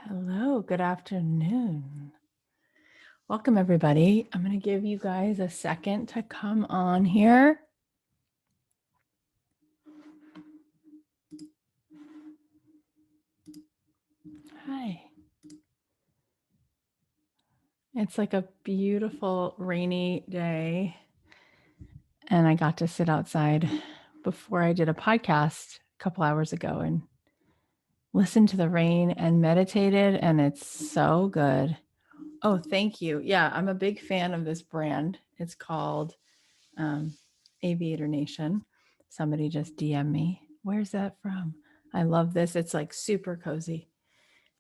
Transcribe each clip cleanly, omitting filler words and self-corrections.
Hello, good afternoon. Welcome, everybody. I'm going to give you guys a second to come on here. Hi. It's like a beautiful rainy day, and I got to sit outside before I did a podcast a couple hours ago and listen to the rain and meditated, and it's so good. Oh, thank you. Yeah, I'm a big fan of this brand. It's called Aviator Nation. Somebody just DM me. Where's that from? I love this. It's like super cozy.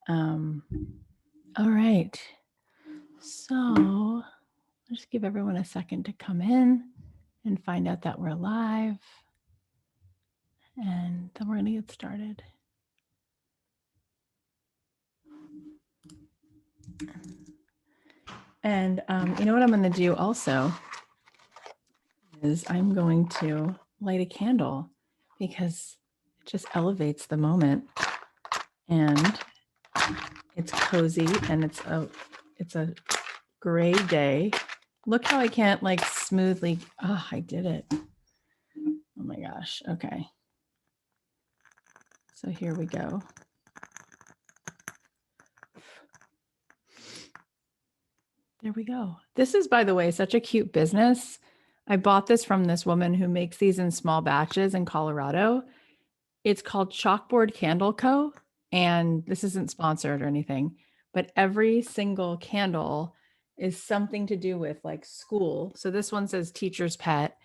All right. So I'll just give everyone a second to come in and find out that we're live. And then we're going to get started. And you know what I'm going to do also is I'm going to light a candle because it just elevates the moment. And it's cozy and it's a gray day. Look how I can't like smoothly. Oh, I did it. Oh my gosh. Okay. So here we go. There we go. This is, by the way, such a cute business. I bought this from this woman who makes these in small batches in Colorado. It's called Chalkboard Candle Co. And this isn't sponsored or anything, but every single candle is something to do with like school. So this one says teacher's pet,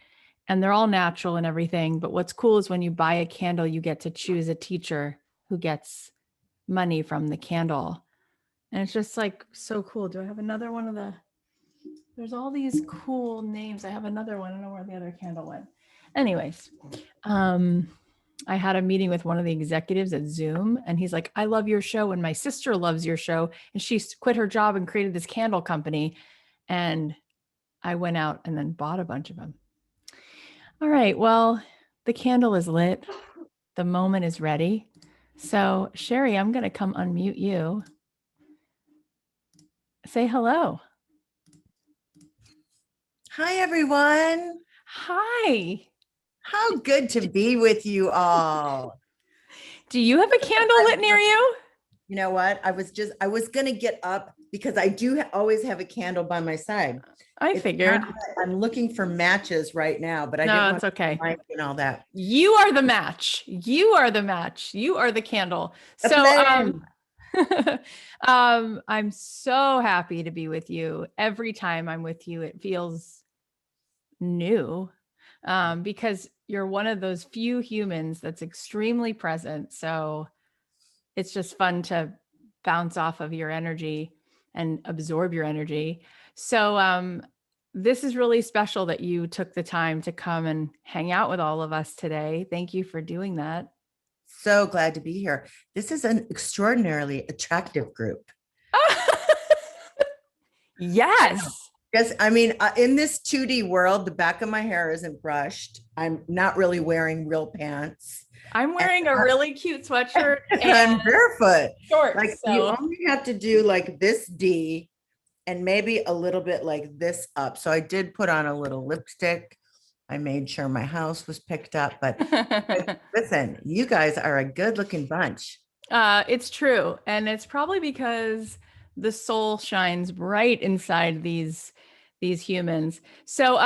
and they're all natural and everything. But what's cool is when you buy a candle, you get to choose a teacher who gets money from the candle. And it's just like so cool. Do I have another one of the, there's all these cool names. I have another one. I don't know where the other candle went. Anyways, I had a meeting with one of the executives at Zoom, and he's like, I love your show. And my sister loves your show. And she quit her job and created this candle company. And I went out and then bought a bunch of them. All right. Well, the candle is lit. The moment is ready. So, Sheri, I'm going to come unmute you. Say hello. Hi, everyone. Hi. How good to be with you all. Do you have a candle lit near you? You know what? I was going to get up because I do always have a candle by my side. I figured. I'm looking for matches right now, but I didn't want okay. mic and all that. You are the match. You are the match. You are the candle. So I'm so happy to be with you. Every time I'm with you, it feels new because you're one of those few humans that's extremely present. So it's just fun to bounce off of your energy and absorb your energy. So this is really special that you took the time to come and hang out with all of us today. Thank you for doing that. So glad to be here. This is an extraordinarily attractive group. Yes. Yes. I mean, in this 2D world, the back of my hair isn't brushed. I'm not really wearing real pants. I'm wearing a really cute sweatshirt and I'm barefoot. Shorts. Like you only have to do like this D and maybe a little bit like this up. So I did put on a little lipstick. I made sure my house was picked up, but listen, you guys are a good looking bunch. It's true. And it's probably because the soul shines bright inside these humans. So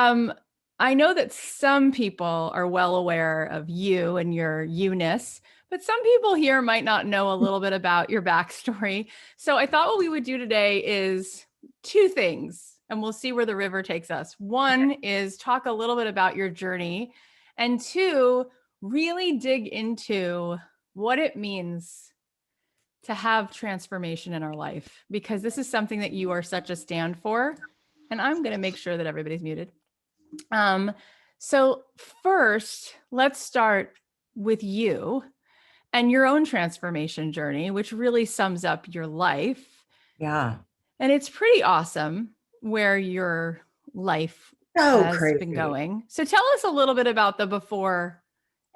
I know that some people are well aware of you and your you-ness, but some people here might not know a little bit about your backstory. So I thought what we would do today is two things, and we'll see where the river takes us. One is talk a little bit about your journey, and two, really dig into what it means to have transformation in our life, because this is something that you are such a stand for. And I'm going to make sure that everybody's muted. So first, let's start with you and your own transformation journey, which really sums up your life. Yeah. And it's pretty awesome where your life So has been crazy. going. So tell us a little bit about the before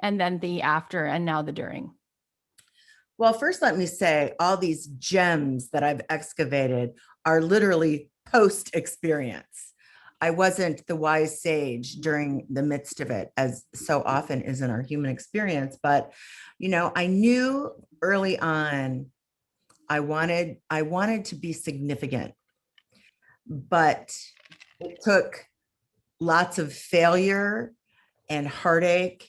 and then the after and now the during. Well, first, let me say all these gems that I've excavated are literally post experience. I wasn't the wise sage during the midst of it, as so often is in our human experience. But, I knew early on I wanted to be significant, but it took lots of failure and heartache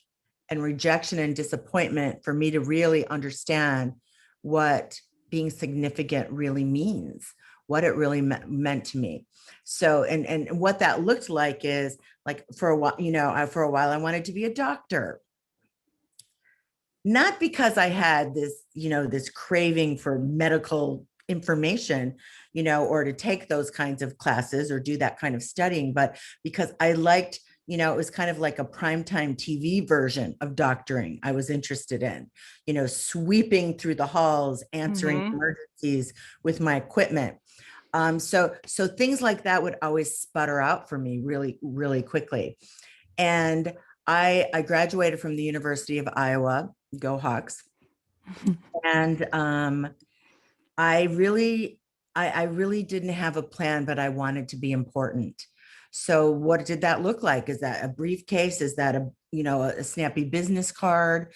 and rejection and disappointment for me to really understand what being significant really means, what it really meant to me. So, and what that looked like is like for a while, for a while I wanted to be a doctor, not because I had this craving for medical information, or to take those kinds of classes or do that kind of studying, but because I liked, it was kind of like a primetime TV version of doctoring I was interested in, sweeping through the halls, answering Mm-hmm. emergencies with my equipment. So things like that would always sputter out for me really, really quickly. And I graduated from the University of Iowa, go Hawks. And I really, I really didn't have a plan, but I wanted to be important. So what did that look like? Is that a briefcase? Is that a snappy business card?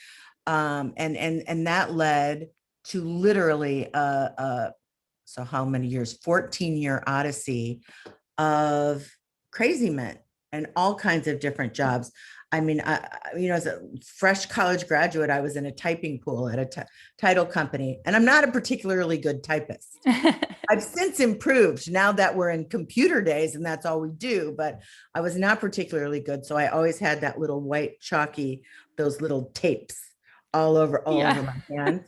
And that led to literally so how many years? 14-year odyssey of crazy men and all kinds of different jobs. I mean, as a fresh college graduate, I was in a typing pool at a title company, and I'm not a particularly good typist. I've since improved now that we're in computer days and that's all we do, but I was not particularly good. So I always had that little white chalky, those little tapes all Yeah. over my hand.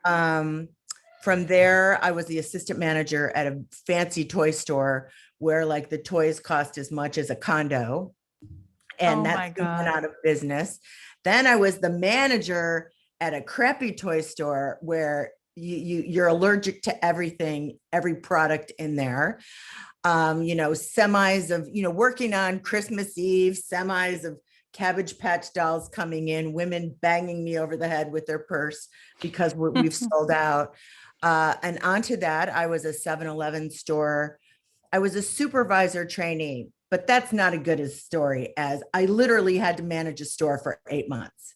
Um, from there, I was the assistant manager at a fancy toy store where like the toys cost as much as a condo. And Oh that my soon went God. out of business. Then I was the manager at a crappy toy store where you're allergic to everything, every product in there. Semis of, working on Christmas Eve, semis of Cabbage Patch dolls coming in, women banging me over the head with their purse because we've sold out. And onto that, I was a 7-Eleven store. I was a supervisor trainee, but that's not a good a story as I literally had to manage a store for 8 months.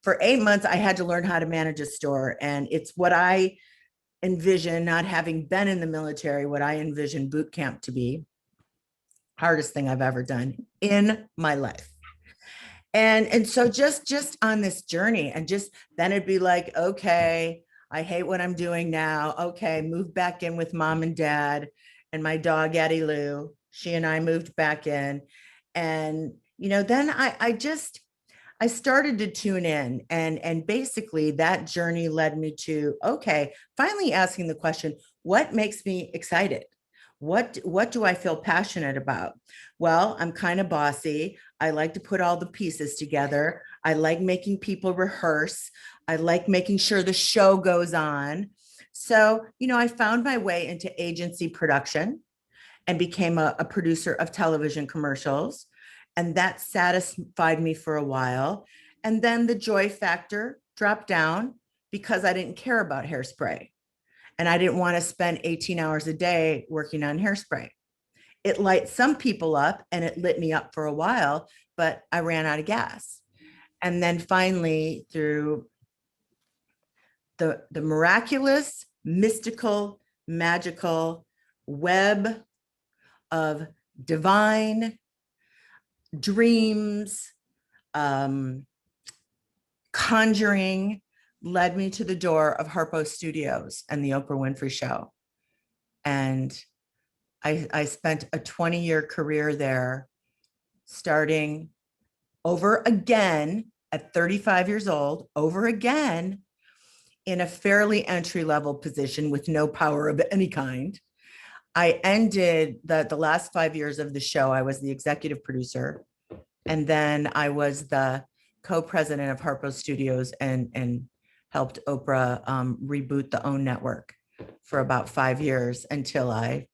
For 8 months, I had to learn how to manage a store. And it's what I envision, not having been in the military, what I envision boot camp to be. Hardest thing I've ever done in my life. And so just on this journey, and just then it'd be like, okay, I hate what I'm doing now. Okay, move back in with mom and dad and my dog Addie Lou. She and I moved back in. And then I started to tune in, and basically that journey led me to, okay, finally asking the question, what makes me excited? What do I feel passionate about? Well, I'm kind of bossy. I like to put all the pieces together. I like making people rehearse. I like making sure the show goes on. So, I found my way into agency production and became a producer of television commercials. And that satisfied me for a while. And then the joy factor dropped down because I didn't care about hairspray. And I didn't want to spend 18 hours a day working on hairspray. It lights some people up and it lit me up for a while, but I ran out of gas. And then finally, through the miraculous, mystical, magical web of divine dreams, um, conjuring, led me to the door of Harpo Studios and the Oprah Winfrey Show. And I spent a 20-year career there, starting over again at 35 years old, over again in a fairly entry level position with no power of any kind. I ended the last 5 years of the show. I was the executive producer, and then I was the co-president of Harpo Studios and helped Oprah reboot the OWN network for about 5 years until I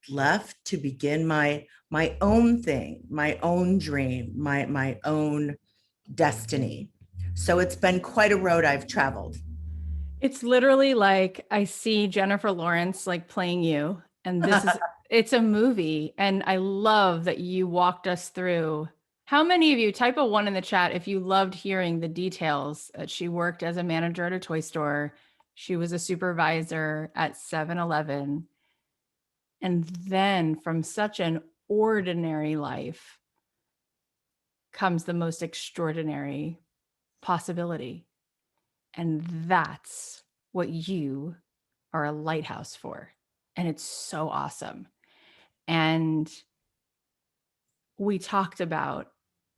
left to begin my own thing, my own dream, my own destiny. So it's been quite a road I've traveled. It's literally like I see Jennifer Lawrence like playing you, and it's a movie. And I love that you walked us through. How many of you, type a one in the chat if you loved hearing the details that she worked as a manager at a toy store. She was a supervisor at 7-Eleven. And then from such an ordinary life comes the most extraordinary possibility. And that's what you are a lighthouse for. And it's so awesome. And we talked about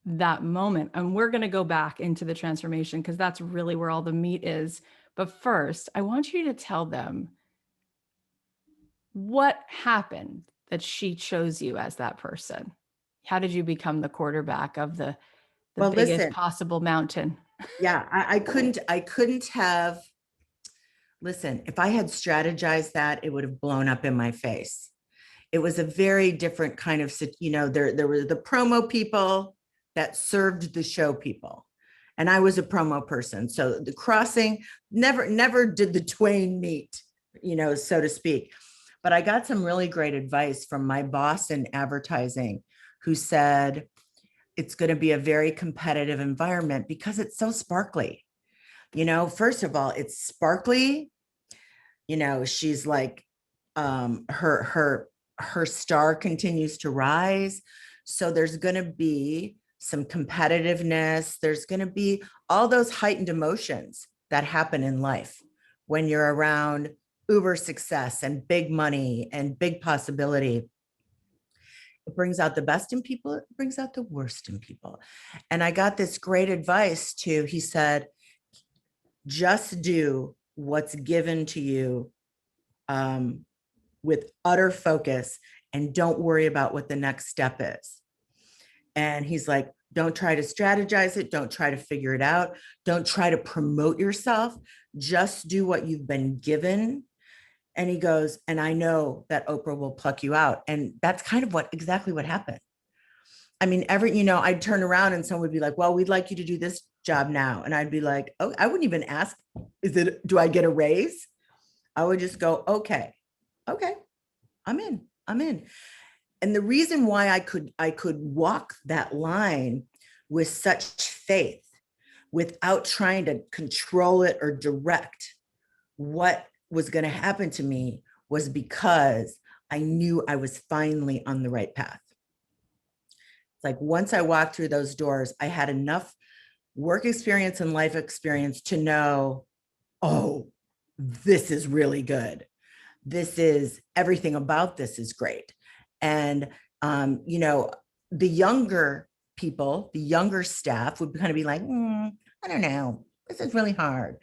that moment, and we're going to go back into the transformation because that's really where all the meat is. But first, I want you to tell them what happened that she chose you as that person. How did you become the quarterback of the Well, biggest listen, possible mountain? yeah, I couldn't have, listen, if I had strategized that, it would have blown up in my face. It was a very different kind of, there were the promo people that served the show people. And I was a promo person. So the crossing never did the twain meet, so to speak. But I got some really great advice from my boss in advertising who said, it's going to be a very competitive environment because it's so sparkly. First of all, it's sparkly. She's like, her star continues to rise. So there's going to be some competitiveness. There's going to be all those heightened emotions that happen in life when you're around uber success and big money and big possibility. It brings out the best in people, it brings out the worst in people. And I got this great advice too. He said, just do what's given to you, um, with utter focus, and don't worry about what the next step is. And he's like, don't try to strategize it. Don't try to figure it out. Don't try to promote yourself. Just do what you've been given. And he goes, and I know that Oprah will pluck you out. And that's kind of exactly what happened. I mean, I'd turn around and someone would be like, well, we'd like you to do this job now. And I'd be like, oh, I wouldn't even ask, do I get a raise? I would just go, okay, I'm in. And the reason why I could walk that line with such faith without trying to control it or direct what was going to happen to me was because I knew I was finally on the right path. It's like once I walked through those doors, I had enough work experience and life experience to know, oh, this is really good. This is everything about this is great. And, the younger people, the younger staff would kind of be like, I don't know, this is really hard,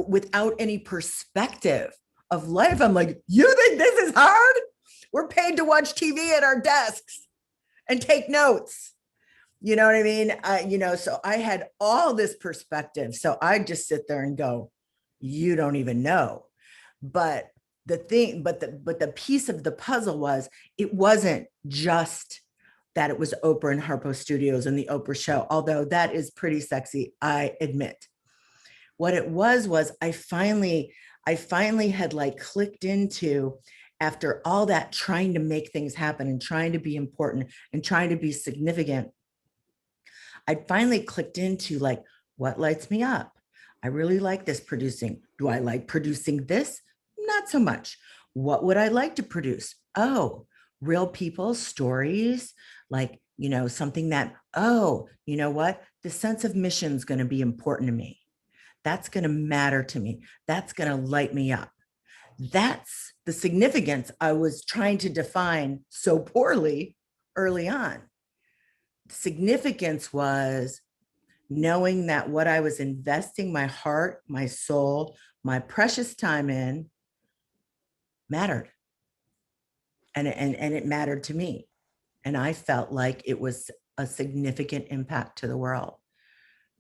without any perspective of life. I'm like, you think this is hard? We're paid to watch TV at our desks and take notes. You know what I mean? So I had all this perspective. So I just sit there and go, you don't even know. But the piece of the puzzle was, it wasn't just that it was Oprah and Harpo Studios and the Oprah show, although that is pretty sexy, I admit. What it was I finally had like clicked into, after all that trying to make things happen and trying to be important and trying to be significant, I finally clicked into like, what lights me up? I really like this producing. Do I like producing this? Not so much. What would I like to produce? Oh, real people, stories, like, something that, oh, you know what? The sense of mission is going to be important to me. That's going to matter to me. That's going to light me up. That's the significance I was trying to define so poorly early on. Significance was knowing that what I was investing my heart, my soul, my precious time in mattered. And it mattered to me. And I felt like it was a significant impact to the world.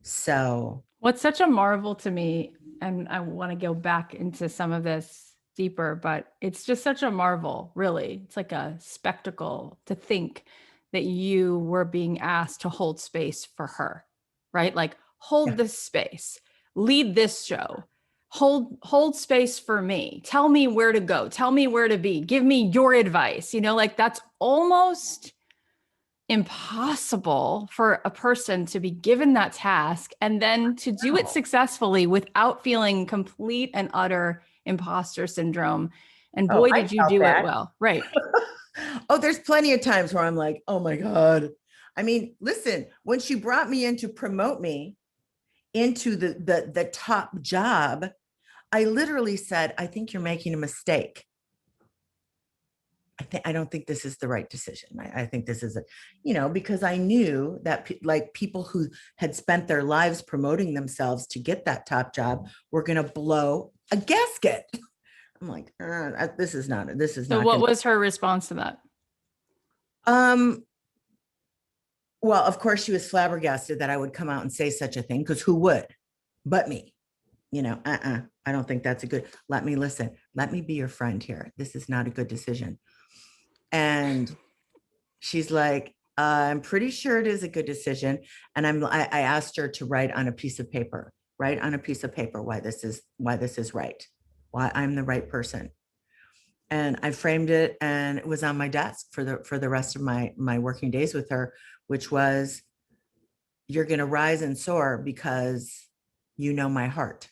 So What's such a marvel to me, and I want to go back into some of this deeper, but it's just such a marvel, really. It's like a spectacle to think that you were being asked to hold space for her, right? Like hold Yeah. this space, lead this show, hold space for me. Tell me where to go, tell me where to be, give me your advice. Like that's almost impossible for a person to be given that task and then to do it Wow. successfully without feeling complete and utter imposter syndrome. And Oh, boy, I did you felt do it that. well. Right. Oh, there's plenty of times where I'm like, oh my God. I mean, listen, when she brought me in to promote me into the top job, I literally said, I think you're making a mistake. I don't think this is the right decision. I think this is because I knew that like people who had spent their lives promoting themselves to get that top job were going to blow a gasket. I'm like, this is So not what going was her response to that? to, well, of course she was flabbergasted that I would come out and say such a thing, because who would but me? I don't think that's a good, let me listen. Let me be your friend here. This is not a good decision. And she's like, I'm pretty sure it is a good decision. And I asked her to write on a piece of paper, why this is right, why I'm the right person. And I framed it and it was on my desk for the rest of my working days with her, which was, you're going to rise and soar because you know my heart.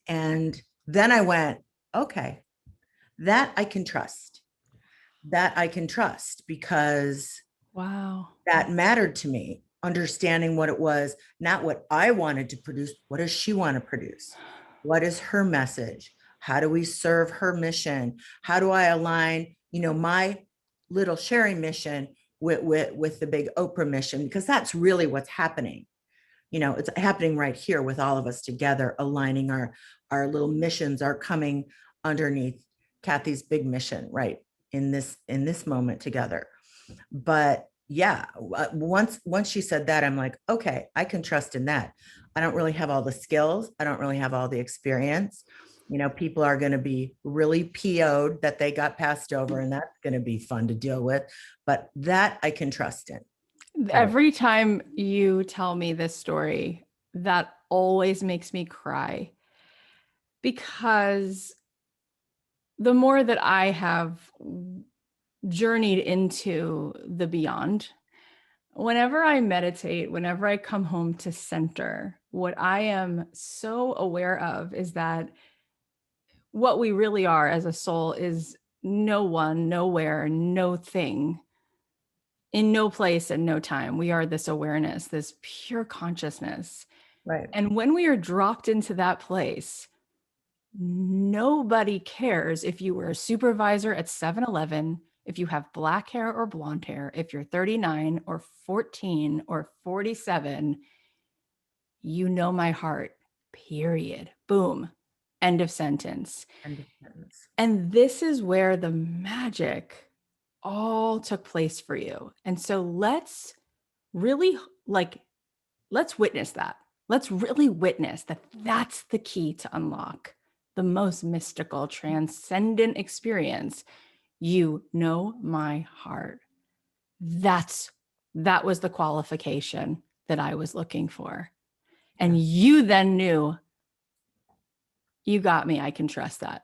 And then I went, okay, that I can trust. That I can trust because Wow. that mattered to me, understanding what it was, not what I wanted to produce. What does she want to produce? What is her message? How do we serve her mission? How do I align, my little Sheri mission with the big Oprah mission? Because that's really what's happening. It's happening right here with all of us together, aligning our little missions are coming underneath Kathy's big mission, right? In this moment together. But yeah, once she said that, I'm like, okay, I can trust in that. I don't really have all the skills. I don't really have all the experience. People are going to be really PO'd that they got passed over, and that's going to be fun to deal with. But that I can trust in. Every time you tell me this story, that always makes me cry because the more that I have journeyed into the beyond, whenever I meditate, whenever I come home to center, what I am so aware of is that what we really are as a soul is no one, nowhere, no thing, in no place and no time. We are this awareness, this pure consciousness. Right. And when we are dropped into that place, nobody cares if you were a supervisor at 7-Eleven, if you have black hair or blonde hair, if you're 39 or 14 or 47, you know my heart, period. Boom. End of sentence. End of sentence. And this is where the magic all took place for you. And so let's really let's witness that. Let's really witness that that's the key to unlock the most mystical, transcendent experience. You know my heart. That was the qualification that I was looking for. And Yes. you then knew, you got me. I can trust that.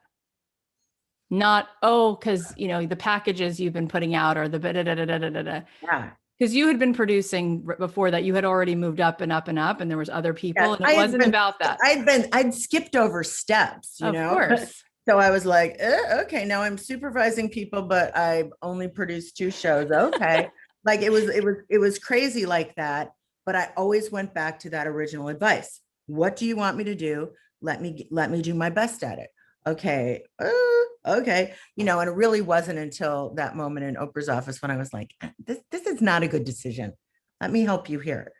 Not, oh, because the packages you've been putting out or the da da da da da da. Yeah. Because you had been producing before that, you had already moved up and up and up, and there was other people, Yeah. and it wasn't about that. I'd skipped over steps, Of course. So I was like, okay, now I'm supervising people, but I only produced 2 shows. Okay. Like it was crazy like that. But I always went back to that original advice. What do you want me to do? Let me do my best at it. Okay. Okay. And it really wasn't until that moment in Oprah's office when I was like, this is not a good decision. Let me help you here.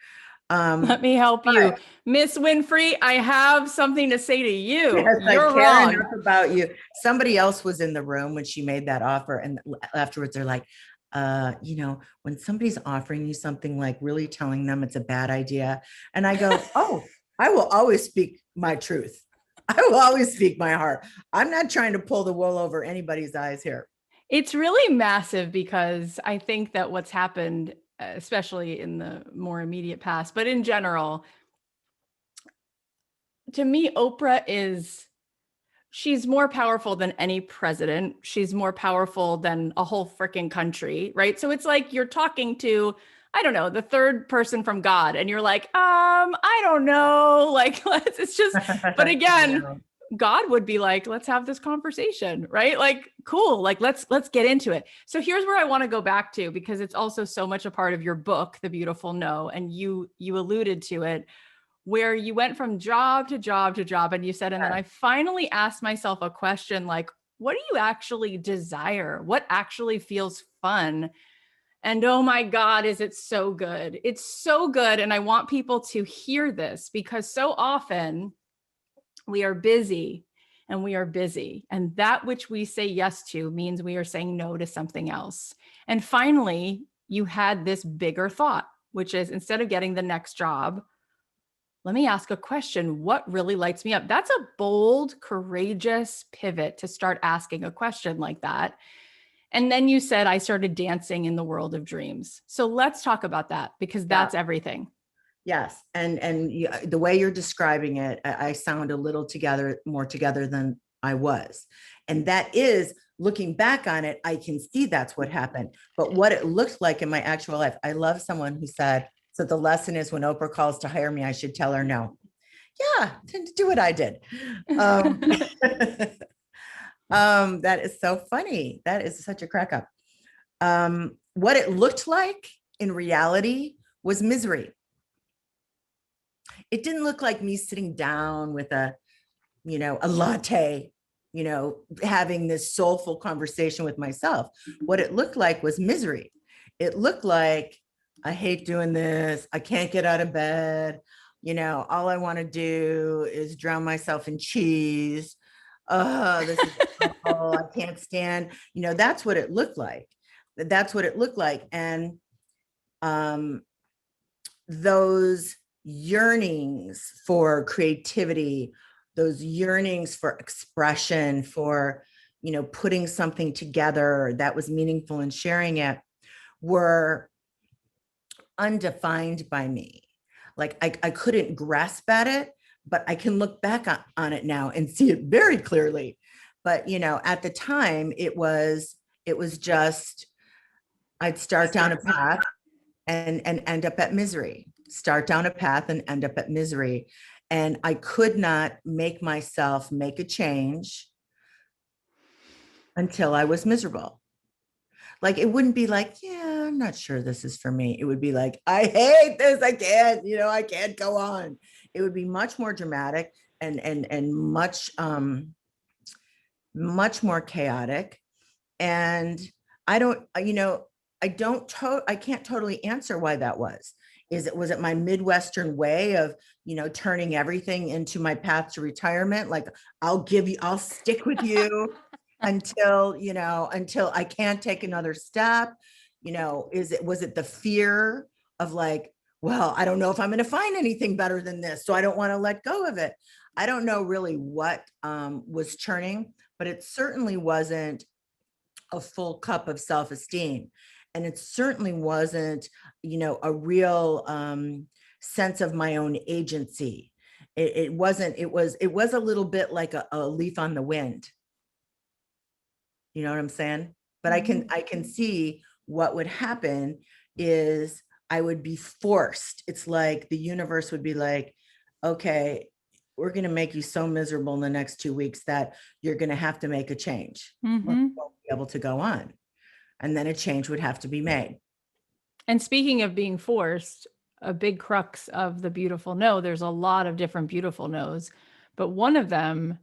Let me help you. Miss Winfrey, I have something to say to you. Yes, I You're care wrong. enough about you. Somebody else was in the room when she made that offer, and afterwards they're like, when somebody's offering you something, like really telling them it's a bad idea, and I go, oh, I will always speak my truth. I will always speak my heart. I'm not trying to pull the wool over anybody's eyes here. It's really massive because I think that what's happened, especially in the more immediate past, but in general, to me, Oprah is, she's more powerful than any president. She's more powerful than a whole freaking country, right? So it's like you're talking to, I don't know, the third person from God, and you're like, I don't know. Like, it's just, but again, No. God would be like, let's have this conversation, right? Like, cool, like let's get into it. So here's where I want to go back to, because it's also so much a part of your book, The Beautiful No, and you alluded to it, where you went from job to job to job, and you said, and then I finally asked myself a question like, what do you actually desire? What actually feels fun? And oh my God, is it so good? It's so good. And I want people to hear this, because so often we are busy and we are busy. And that which we say yes to means we are saying no to something else. And finally, you had this bigger thought, which is, instead of getting the next job, let me ask a question. What really lights me up? That's a bold, courageous pivot to start asking a question like that. And then you said, I started dancing in the world of dreams. So let's talk about that, because Yeah. that's everything. Yes. The way you're describing it, I sound a little more together than I was. And that is, looking back on it, I can see that's what happened. But what it looked like in my actual life, I love someone who said, so the lesson is, when Oprah calls to hire me, I should tell her no. Yeah, do what I did. Um, that is so funny. That is such a crack up. What it looked like in reality was misery. It didn't look like me sitting down with a latte, having this soulful conversation with myself. What it looked like was misery. It looked like, I hate doing this. I can't get out of bed. All I want to do is drown myself in cheese. Oh, this is awful. I can't stand, that's what it looked like. That's what it looked like. And um, those yearnings for creativity, those yearnings for expression, for putting something together that was meaningful and sharing it, were undefined by me. Like I couldn't grasp at it, but I can look back on it now and see it very clearly. But at the time, it was just, I'd start down a path and end up at misery. Start down a path and end up at misery. And I could not make myself make a change until I was miserable. Like, it wouldn't be like, yeah, I'm not sure this is for me. It would be like, I hate this. I can't, I can't go on. It would be much more dramatic and much more chaotic. And I don't, I can't totally answer why that was. Was it my Midwestern way of, turning everything into my path to retirement? Like, I'll stick with you until I can't take another step. Was it the fear of like, well, I don't know if I'm going to find anything better than this, so I don't want to let go of it. I don't know really what was churning, but it certainly wasn't a full cup of self-esteem. And it certainly wasn't, a real sense of my own agency. It wasn't, it was a little bit like a leaf on the wind. You know what I'm saying? But I can see what would happen is I would be forced. It's like the universe would be like, okay, we're going to make you so miserable in the next 2 weeks that you're going to have to make a change. Mm-hmm. You won't be able to go on. And then a change would have to be made. And speaking of being forced, a big crux of The Beautiful No, there's a lot of different beautiful no's, but one of them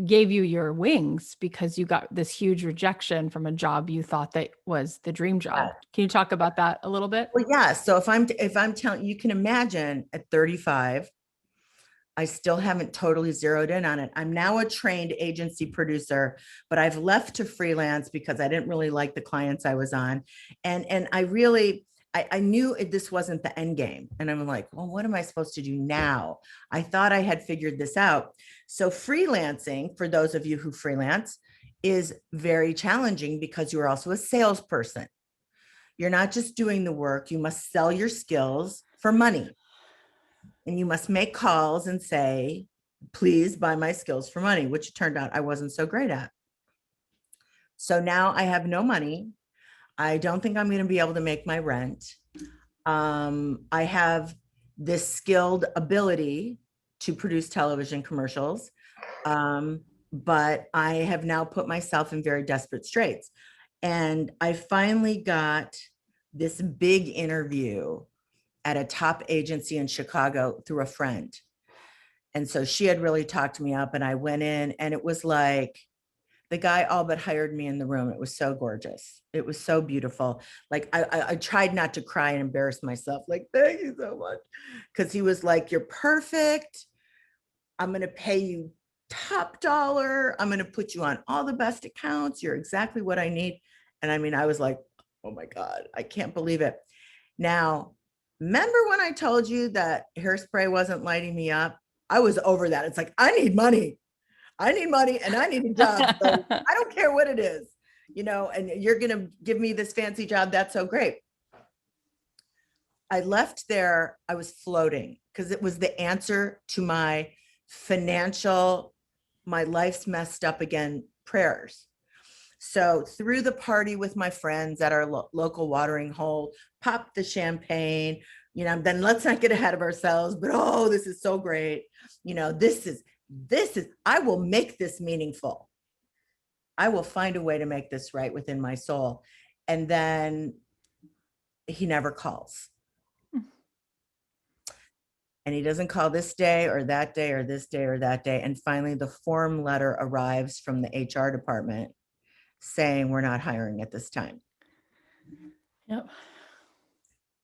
gave you your wings because you got this huge rejection from a job you thought that was the dream job. Can you talk about that a little bit? Well, yeah. So if I'm telling, you can imagine at 35, I still haven't totally zeroed in on it. I'm now a trained agency producer, but I've left to freelance because I didn't really like the clients I was on. And I knew this wasn't the end game. And I'm like, well, what am I supposed to do now? I thought I had figured this out. So freelancing, for those of you who freelance, is very challenging because you're also a salesperson. You're not just doing the work, you must sell your skills for money. And you must make calls and say, please buy my skills for money, which it turned out I wasn't so great at. So now I have no money. I don't think I'm going to be able to make my rent. I have this skilled ability to produce television commercials, but I have now put myself in very desperate straits. And I finally got this big interview at a top agency in Chicago through a friend. And so she had really talked me up, and I went in, and it was like, the guy all but hired me in the room. It was so gorgeous. It was so beautiful. Like I tried not to cry and embarrass myself. Like, thank you so much. Because he was like, you're perfect. I'm going to pay you top dollar. I'm going to put you on all the best accounts. You're exactly what I need. And I mean, I was like, oh my God, I can't believe it. Now, remember when I told you that hairspray wasn't lighting me up? I was over that. It's like, I need money. I need money and I need a job. So I don't care what it is, and you're going to give me this fancy job. That's so great. I left there. I was floating because it was the answer to my life's messed up again prayers. So through the party with my friends at our local watering hole, popped the champagne, then let's not get ahead of ourselves, but oh, this is so great. This is, I will make this meaningful. I will find a way to make this right within my soul. And then he never calls. And he doesn't call this day or that day or this day or that day. And finally, the form letter arrives from the HR department saying we're not hiring at this time. Yep.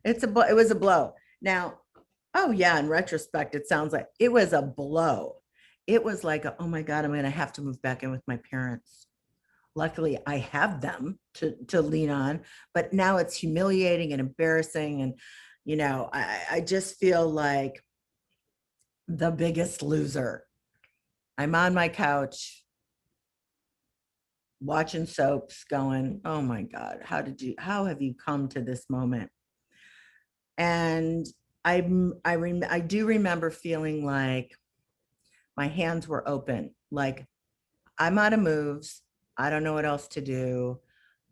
It was a blow. Now, oh yeah, in retrospect, it sounds like it was a blow. It was like, oh my God, I'm going to have to move back in with my parents. Luckily, I have them to lean on, but now it's humiliating and embarrassing. And, I just feel like the biggest loser. I'm on my couch watching soaps going, oh my God, how have you come to this moment? And I do remember feeling like my hands were open, like I'm out of moves. I don't know what else to do.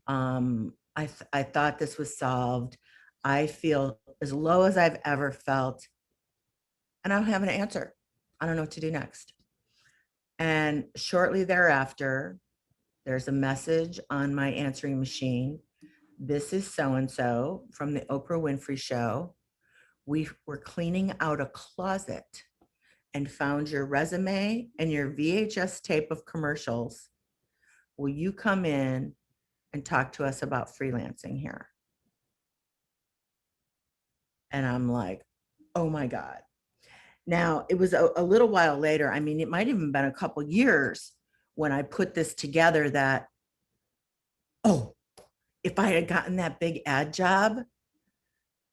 I thought this was solved. I feel as low as I've ever felt, and I don't have an answer. I don't know what to do next. And shortly thereafter, there's a message on my answering machine. This is so-and-so from the Oprah Winfrey Show. We were cleaning out a closet and found your resume and your VHS tape of commercials. Will you come in and talk to us about freelancing here? And I'm like, oh my God. Now, it was a little while later. I mean, it might have even been a couple years when I put this together that, oh, if I had gotten that big ad job,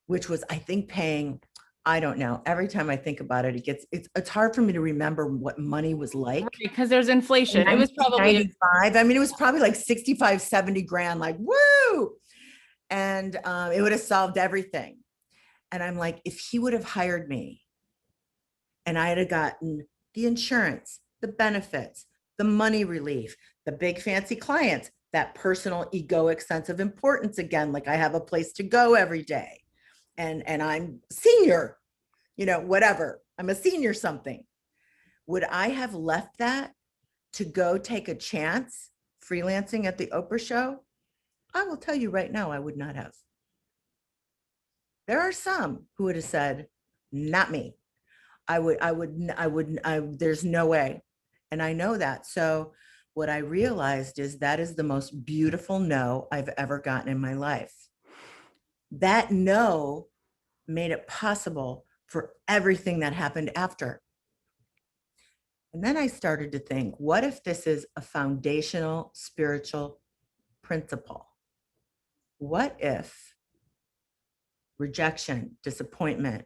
which was, I think, paying, I don't know. Every time I think about it, it's hard for me to remember what money was like. Because there's inflation. It was probably 95. I mean, it was probably like 65, 70 grand, like, woo. And it would have solved everything. And I'm like, if he would have hired me and I had gotten the insurance, the benefits, the money relief, the big fancy clients, that personal egoic sense of importance again, like I have a place to go every day. And I'm senior, whatever. I'm a senior something. Would I have left that to go take a chance freelancing at the Oprah show? I will tell you right now, I would not have. There are some who would have said, not me. There's no way. And I know that. So what I realized is that is the most beautiful no I've ever gotten in my life. That no made it possible for everything that happened after. And then I started to think, what if this is a foundational spiritual principle? What if rejection, disappointment.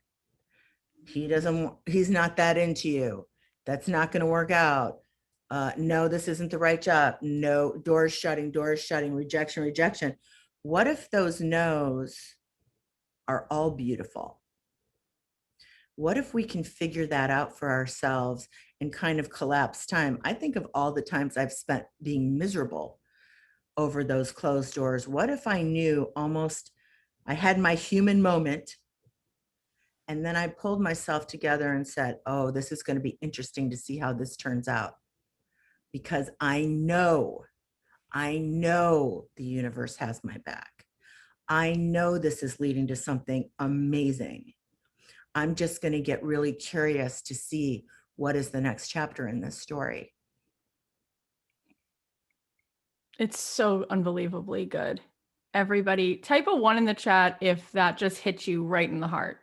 He's not that into you. That's not going to work out. No, this isn't the right job. No, doors shutting, rejection, rejection. What if those no's are all beautiful? What if we can figure that out for ourselves and kind of collapse time? I think of all the times I've spent being miserable over those closed doors. What if I knew almost I had my human moment and then I pulled myself together and said, oh, this is going to be interesting to see how this turns out. Because I know the universe has my back. I know this is leading to something amazing. I'm just going to get really curious to see what is the next chapter in this story. It's so unbelievably good. Everybody, type a 1 in the chat if that just hit you right in the heart.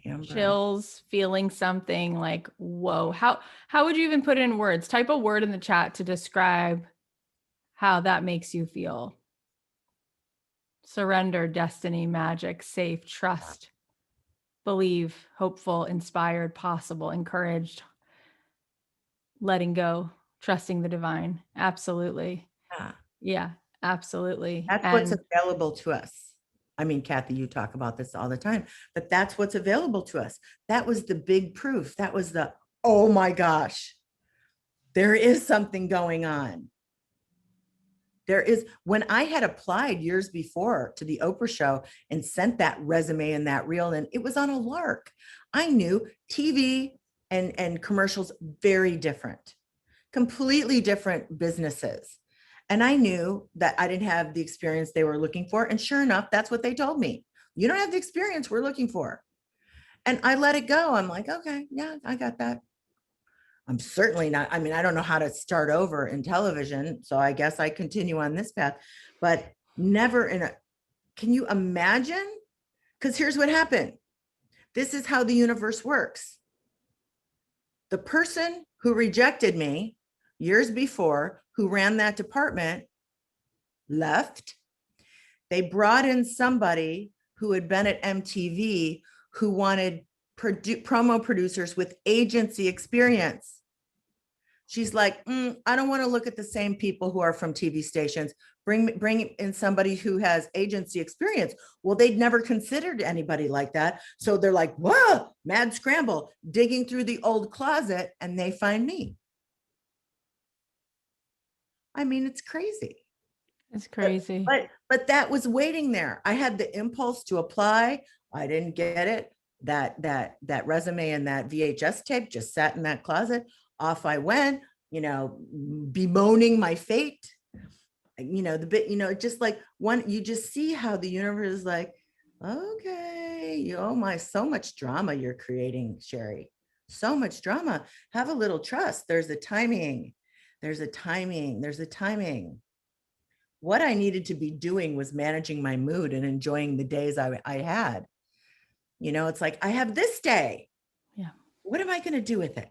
Amber. Chills, feeling something like, whoa. How would you even put it in words? Type a word in the chat to describe how that makes you feel. Surrender, destiny, magic, safe, trust, believe, hopeful, inspired, possible, encouraged, letting go, trusting the divine. Absolutely. Yeah. Yeah, absolutely. That's what's available to us. I mean, Kathy, you talk about this all the time, but that's what's available to us. That was the big proof. That was the, oh my gosh, there is something going on. There is, when I had applied years before to the Oprah show and sent that resume and that reel, and it was on a lark. I knew TV and commercials, very different, completely different businesses. And I knew that I didn't have the experience they were looking for. And sure enough, that's what they told me. You don't have the experience we're looking for. And I let it go. I'm like, okay, yeah, I got that. I'm certainly not, I mean, I don't know how to start over in television. So I guess I continue on this path, but never in a, can you imagine? Because here's what happened. This is how the universe works. The person who rejected me years before, who ran that department, left. They brought in somebody who had been at MTV who wanted promo producers with agency experience. She's like, I don't want to look at the same people who are from TV stations. Bring in somebody who has agency experience. Well, they'd never considered anybody like that. So they're like, whoa, mad scramble, digging through the old closet, and they find me. I mean, it's crazy. It's crazy. But that was waiting there. I had the impulse to apply. I didn't get it. That resume and that VHS tape just sat in that closet. Off I went, bemoaning my fate. Just like you just see how the universe is like, okay, oh my, so much drama you're creating, Sheri. So much drama. Have a little trust. There's a timing. There's a timing. What I needed to be doing was managing my mood and enjoying the days I had. It's like, I have this day. Yeah. What am I going to do with it?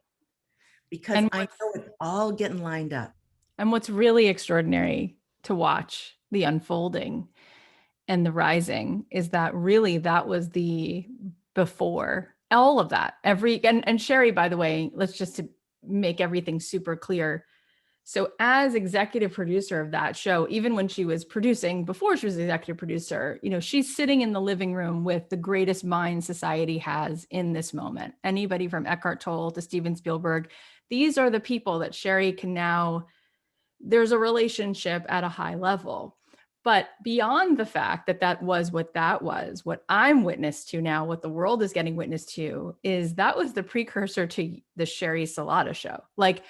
Because I know it's all getting lined up. And what's really extraordinary to watch the unfolding and the rising is that really that was the before all of that. And Sheri, by the way, let's just to make everything super clear. So as executive producer of that show, even when she was producing, before she was executive producer, she's sitting in the living room with the greatest minds society has in this moment. Anybody from Eckhart Tolle to Steven Spielberg, these are the people that Sheri can now, there's a relationship at a high level. But beyond the fact that that was, what I'm witness to now, what the world is getting witness to, is that was the precursor to the Sheri Salata show. Like,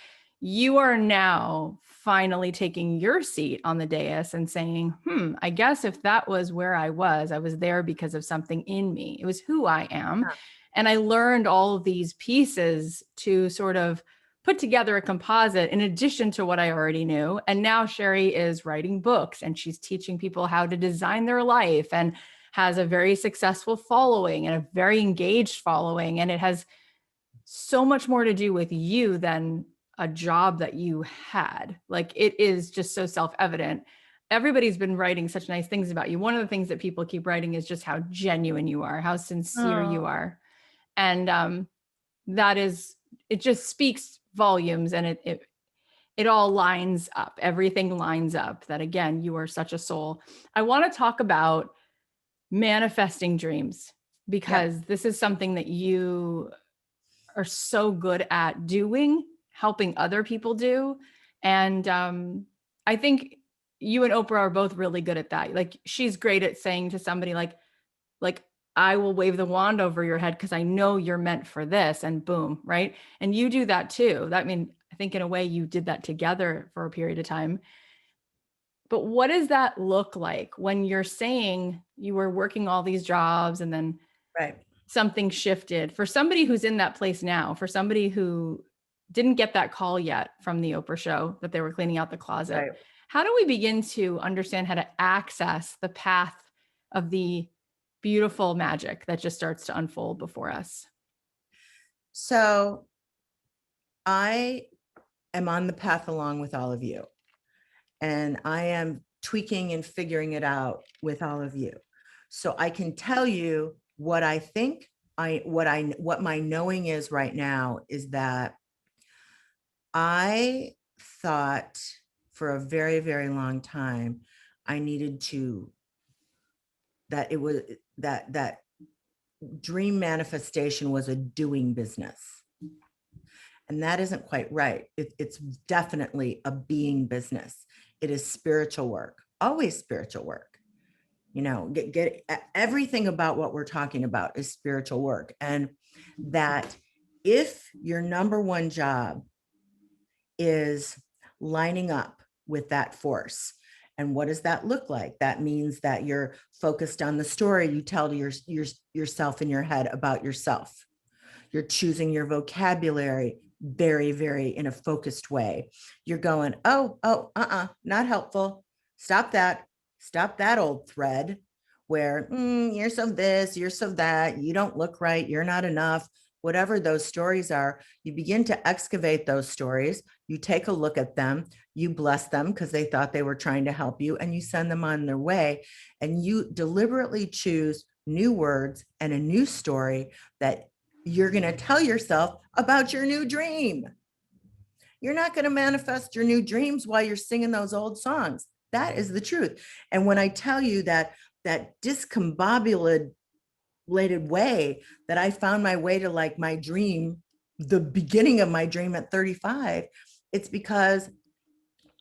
you are now finally taking your seat on the dais and saying, I guess if that was where I was there because of something in me. It was who I am. Yeah. And I learned all of these pieces to sort of put together a composite in addition to what I already knew. And now Sheri is writing books and she's teaching people how to design their life and has a very successful following and a very engaged following. And it has so much more to do with you than a job that you had. Like, it is just so self-evident. everybody's been writing such nice things about you. One of the things that people keep writing is just how genuine you are, how sincere you Oh, are. And that is, it just speaks volumes, and it all lines up. Everything lines up that, again, you are such a soul. I want to talk about manifesting dreams, yep, because this is something that you are so good at doing, helping other people do. And I think you and Oprah are both really good at that. Like, she's great at saying to somebody like I will wave the wand over your head because I know you're meant for this, and boom, right? And you do that too. That, I mean, I think in a way you did that together for a period of time. But what does that look like when you're saying you were working all these jobs and then right, something shifted? For somebody who's in that place now, for somebody who didn't get that call yet from the Oprah show that they were cleaning out the closet, right. how do we begin to understand how to access the path of the beautiful magic that just starts to unfold before us? So I am on the path along with all of you, and I am tweaking and figuring it out with all of you. So I can tell you what I think. What my knowing is right now is that I thought for a very, very long time I needed to that it was that dream manifestation was a doing business. And that isn't quite right. It's definitely a being business. It is spiritual work, always spiritual work. Get everything about what we're talking about is spiritual work. And that if your number one job is lining up with that force, and what does that look like? That means that you're focused on the story you tell to yourself in your head about yourself. You're choosing your vocabulary very, very in a focused way. You're going, not helpful. Stop that. Stop that old thread where you're so this, you're so that, you don't look right, you're not enough. Whatever those stories are, you begin to excavate those stories. You take a look at them, you bless them because they thought they were trying to help you, and you send them on their way. And you deliberately choose new words and a new story that you're going to tell yourself about your new dream. You're not going to manifest your new dreams while you're singing those old songs. That is the truth. And when I tell you that discombobulated way that I found my way to like my dream, the beginning of my dream at 35, it's because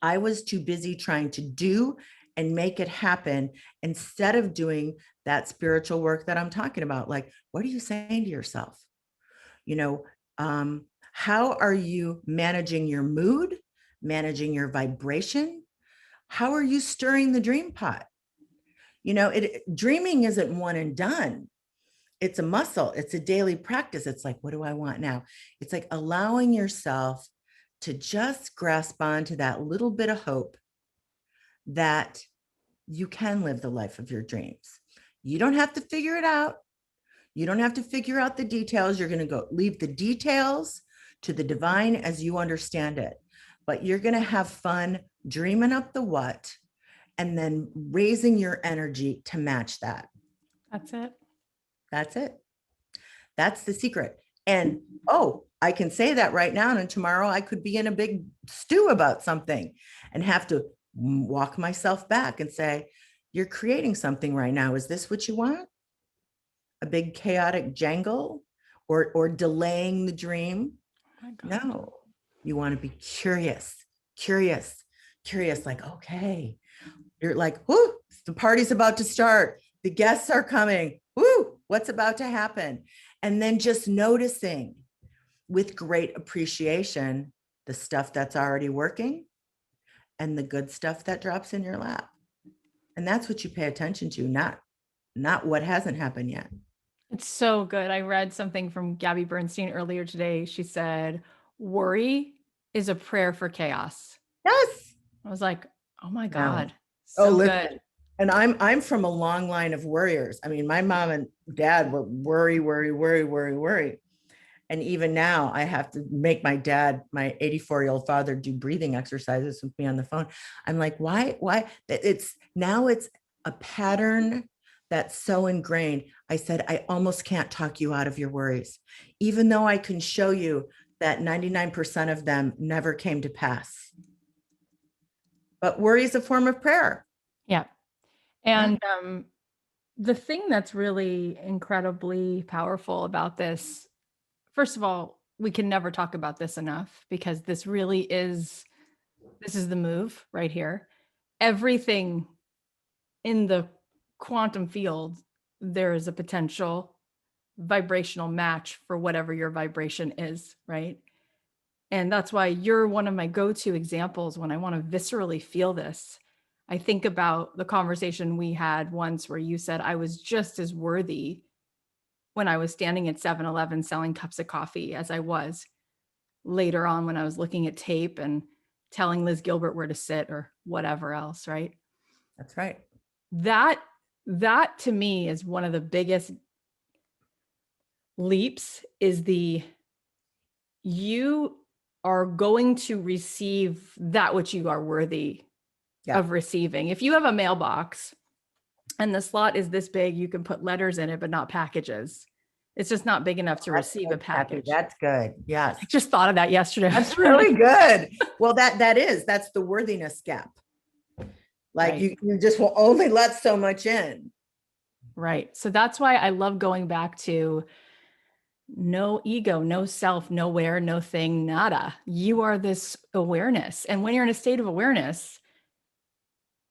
I was too busy trying to do and make it happen instead of doing that spiritual work that I'm talking about. Like, what are you saying to yourself? you know how are you managing your mood, managing your vibration? How are you stirring the dream pot? Dreaming isn't one and done. It's a muscle, it's a daily practice. It's like, what do I want now? It's like allowing yourself to just grasp onto that little bit of hope that you can live the life of your dreams. You don't have to figure it out. You don't have to figure out the details. You're going to go leave the details to the divine as you understand it. But you're going to have fun dreaming up the what and then raising your energy to match that. That's it. That's it. That's the secret. And I can say that right now. And tomorrow I could be in a big stew about something and have to walk myself back and say, you're creating something right now. Is this what you want? A big chaotic jangle or delaying the dream? Oh my God. No, you want to be curious, like, okay, you're like, whoo, the party's about to start. The guests are coming. Whoo, what's about to happen? And then just noticing with great appreciation the stuff that's already working and the good stuff that drops in your lap. And that's what you pay attention to, not what hasn't happened yet. It's so good. I read something from Gabby Bernstein earlier today. She said, worry is a prayer for chaos. Yes. I was like, oh my No. God, Oh, so listen. good. And I'm from a long line of worriers. I mean, my mom and dad were worry. And even now I have to make my dad, my 84-year-old father, do breathing exercises with me on the phone. I'm like, why? It's now it's a pattern that's so ingrained. I said, I almost can't talk you out of your worries, even though I can show you that 99% of them never came to pass. But worry is a form of prayer. Yeah. And the thing that's really incredibly powerful about this, first of all, we can never talk about this enough because this really is, this is the move right here. Everything in the quantum field, there is a potential vibrational match for whatever your vibration is, right? And that's why you're one of my go-to examples when I want to viscerally feel this. I think about the conversation we had once where you said I was just as worthy when I was standing at 7-Eleven selling cups of coffee as I was later on when I was looking at tape and telling Liz Gilbert where to sit or whatever else, right? That's right. That to me is one of the biggest leaps, is the you are going to receive that which you are worthy of receiving. If you have a mailbox and the slot is this big, you can put letters in it, but not packages. It's just not big enough to receive a package. That's good. Yes. I just thought of that yesterday. That's really good. Well, that's the worthiness gap. Like right. you just will only let so much in. Right. So that's why I love going back to no ego, no self, nowhere, no thing, nada. You are this awareness. And when you're in a state of awareness,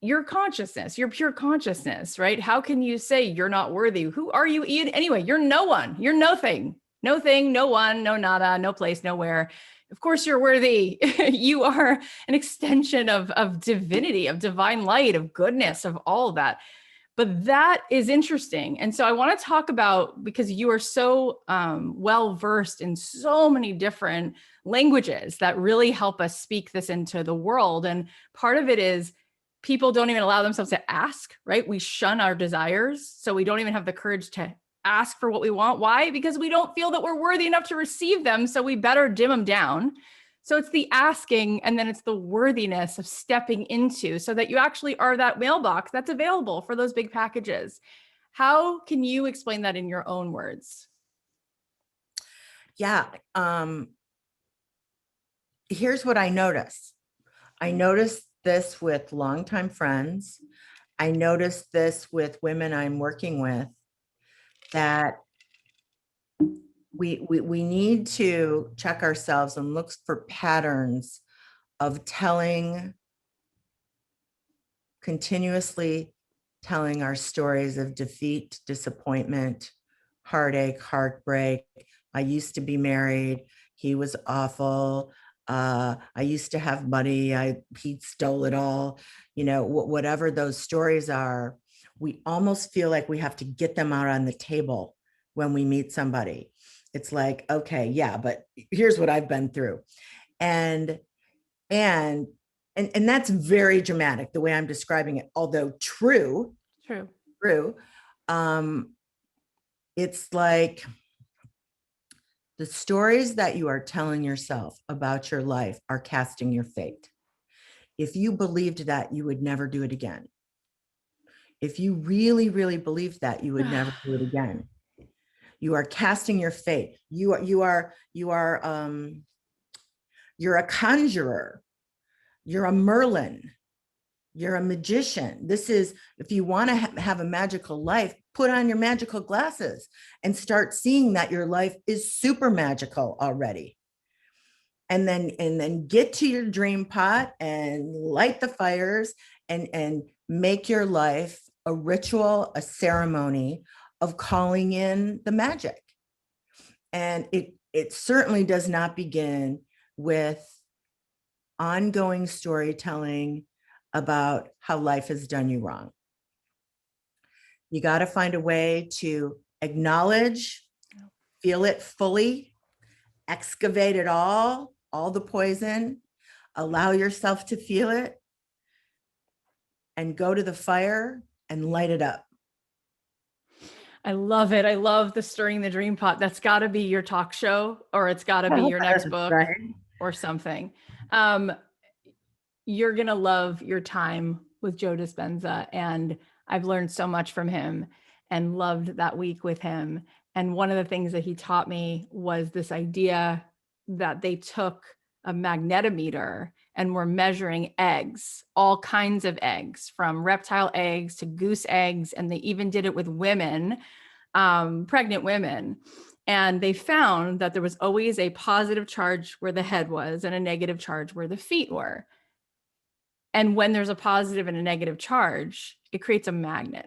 your consciousness, your pure consciousness, right? How can you say you're not worthy? Who are you anyway? You're no one. You're nothing. No thing, no one, no nada, no place, nowhere. Of course you're worthy. You are an extension of divinity, of divine light, of goodness, of all of that. But that is interesting. And so I want to talk about, because you are so well versed in so many different languages that really help us speak this into the world. And part of it is people don't even allow themselves to ask, right? We shun our desires. So we don't even have the courage to ask for what we want. Why? Because we don't feel that we're worthy enough to receive them. So we better dim them down. So it's the asking, and then it's the worthiness of stepping into, so that you actually are that mailbox that's available for those big packages. How can you explain that in your own words? Yeah. Here's what I notice. I noticed this with longtime friends. I noticed this with women I'm working with, that we need to check ourselves and look for patterns of continuously telling our stories of defeat, disappointment, heartache, heartbreak. I used to be married. He was awful. I used to have money. He stole it all. Whatever those stories are, we almost feel like we have to get them out on the table when we meet somebody. It's like, okay, yeah, but here's what I've been through. And that's very dramatic, the way I'm describing it, although true. It's like the stories that you are telling yourself about your life are casting your fate. If you believed that, you would never do it again. If you really, really believed that, you would never do it again. You are casting your fate. You're a conjurer. You're a Merlin. You're a magician. This is, if you want to have a magical life, put on your magical glasses and start seeing that your life is super magical already. And then get to your dream pot and light the fires and make your life a ritual, a ceremony of calling in the magic. And it certainly does not begin with ongoing storytelling about how life has done you wrong. You got to find a way to acknowledge, feel it fully, excavate it all the poison, allow yourself to feel it, and go to the fire and light it up. I love it. I love the Stirring the Dream Pot. That's got to be your talk show, or it's got to be your next book Right. or something. Um, you're going to love your time with Joe Dispenza. And I've learned so much from him and loved that week with him. And one of the things that he taught me was this idea that they took a magnetometer and were measuring eggs, all kinds of eggs, from reptile eggs to goose eggs. And they even did it with women, pregnant women. And they found that there was always a positive charge where the head was and a negative charge where the feet were. And when there's a positive and a negative charge, it creates a magnet.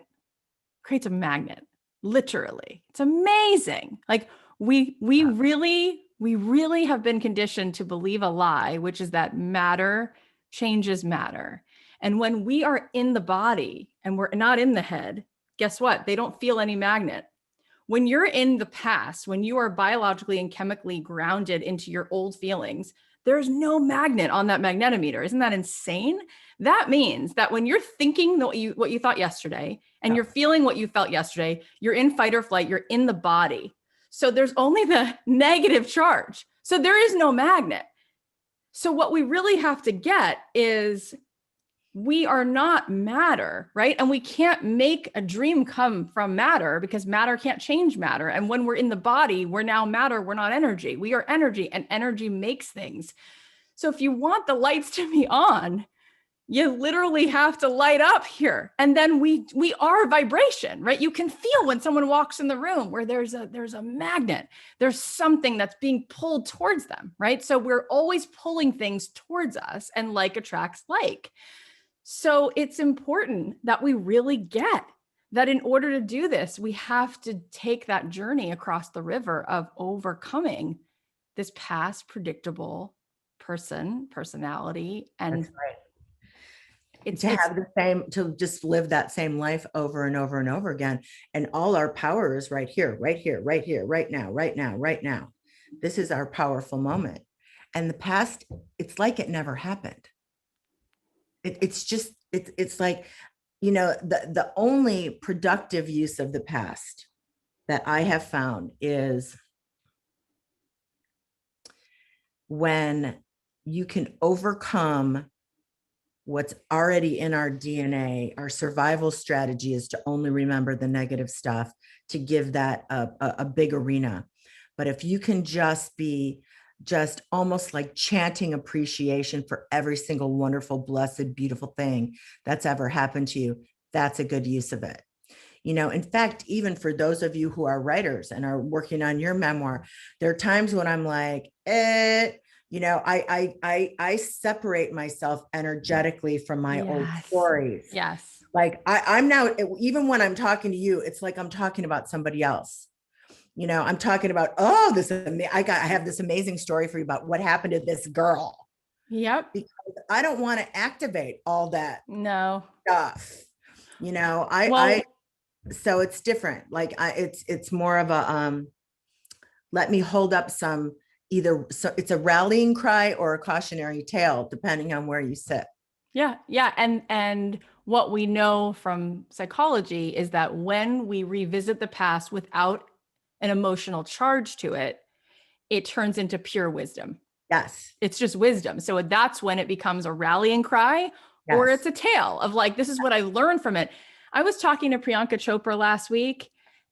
Creates a magnet, literally. It's amazing. Like we really have been conditioned to believe a lie, which is that matter changes matter. And when we are in the body and we're not in the head, guess what? They don't feel any magnet. When you're in the past, when you are biologically and chemically grounded into your old feelings, there's no magnet on that magnetometer. Isn't that insane? That means that when you're thinking what you thought yesterday and you're feeling what you felt yesterday, you're in fight or flight, you're in the body. So there's only the negative charge. So there is no magnet. So what we really have to get is we are not matter, right? And we can't make a dream come from matter because matter can't change matter. And when we're in the body, we're now matter, we're not energy. We are energy, and energy makes things. So if you want the lights to be on, you literally have to light up here. And then we are vibration, right? You can feel when someone walks in the room where there's a magnet, there's something that's being pulled towards them, right? So we're always pulling things towards us, and like attracts like. So it's important that we really get that in order to do this, we have to take that journey across the river of overcoming this past predictable personality. And That's right. it's To have the same, to just live that same life over and over and over again. And all our power is right here, right here, right here, right now, right now, right now. This is our powerful moment. And the past, it's like it never happened. It's just, it's like, the only productive use of the past that I have found is when you can overcome what's already in our DNA. Our survival strategy is to only remember the negative stuff, to give that a big arena. But if you can just be just almost like chanting appreciation for every single wonderful, blessed, beautiful thing that's ever happened to you, that's a good use of it. In fact, even for those of you who are writers and are working on your memoir, there are times when I'm like, I separate myself energetically from my old stories. Yes. Like I'm now, even when I'm talking to you, it's like I'm talking about somebody else. I'm talking about, I have this amazing story for you about what happened to this girl. Yep. Because I don't want to activate all that No stuff. So it's different. Like it's more of a, let me hold up some, so it's a rallying cry or a cautionary tale, depending on where you sit. Yeah. And what we know from psychology is that when we revisit the past without an emotional charge to it, it turns into pure wisdom. Yes. It's just wisdom. So that's when it becomes a rallying cry, or it's a tale of like, this is what I learned from it. I was talking to Priyanka Chopra last week,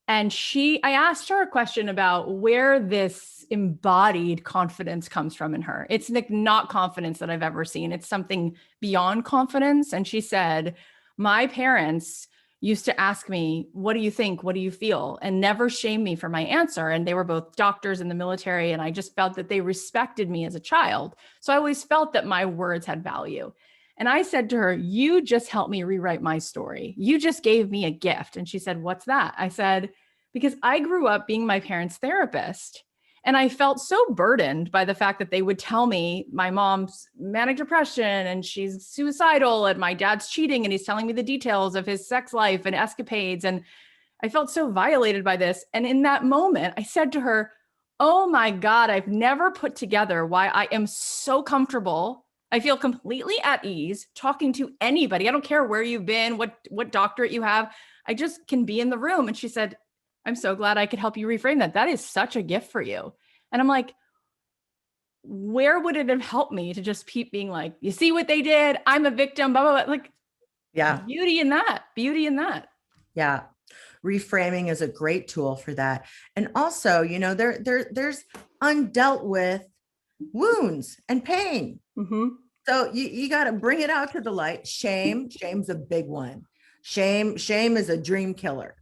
and I asked her a question about where this embodied confidence comes from in her. It's like not confidence that I've ever seen. It's something beyond confidence. And she said, my parents used to ask me, what do you think? What do you feel? And never shame me for my answer. And they were both doctors in the military. And I just felt that they respected me as a child. So I always felt that my words had value. And I said to her, you just helped me rewrite my story. You just gave me a gift. And she said, what's that? I said, because I grew up being my parents' therapist. And I felt so burdened by the fact that they would tell me my mom's manic depression and she's suicidal and my dad's cheating and he's telling me the details of his sex life and escapades. And I felt so violated by this. And in that moment, I said to her, oh my God, I've never put together why I am so comfortable. I feel completely at ease talking to anybody. I don't care where you've been, what doctorate you have. I just can be in the room. And she said, I'm so glad I could help you reframe that. That is such a gift for you. And I'm like, where would it have helped me to just keep being like, you see what they did? I'm a victim, blah, blah, blah. Like, Yeah. beauty in that, beauty in that. Yeah. Reframing is a great tool for that. And also, there's undealt with wounds and pain. Mm-hmm. So you got to bring it out to the light. Shame's a big one. Shame is a dream killer.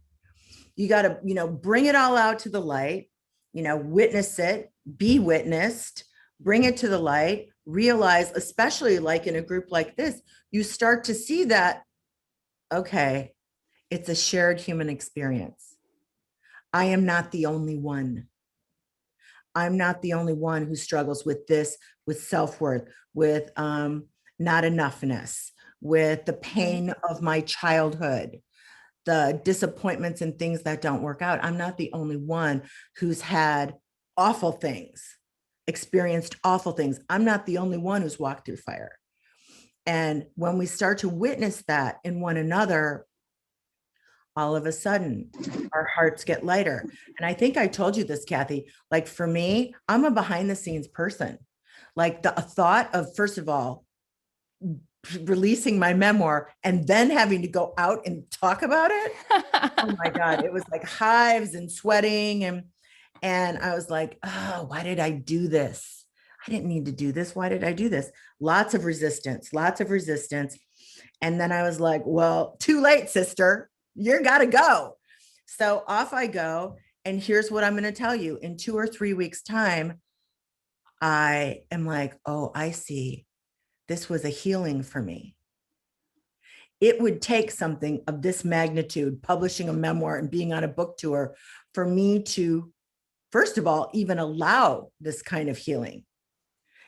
You got to, bring it all out to the light, witness it, be witnessed, bring it to the light, realize, especially like in a group like this, you start to see that, okay, it's a shared human experience. I am not the only one. I'm not the only one who struggles with this, with self-worth, with not enoughness, with the pain of my childhood, the disappointments and things that don't work out. I'm not the only one who's had awful things, experienced awful things. I'm not the only one who's walked through fire. And when we start to witness that in one another, all of a sudden our hearts get lighter. And I think I told you this, Kathy, like for me, I'm a behind the scenes person. Like the thought of, first of all, releasing my memoir and then having to go out and talk about it. Oh my God. It was like hives and sweating. And I was like, oh, why did I do this? I didn't need to do this. Why did I do this? Lots of resistance, lots of resistance. And then I was like, well, too late, sister. You got to go. So off I go. And here's what I'm going to tell you. In 2 or 3 weeks' time, I am like, oh, I see. This was a healing for me. It would take something of this magnitude, publishing a memoir and being on a book tour, for me to, first of all, even allow this kind of healing.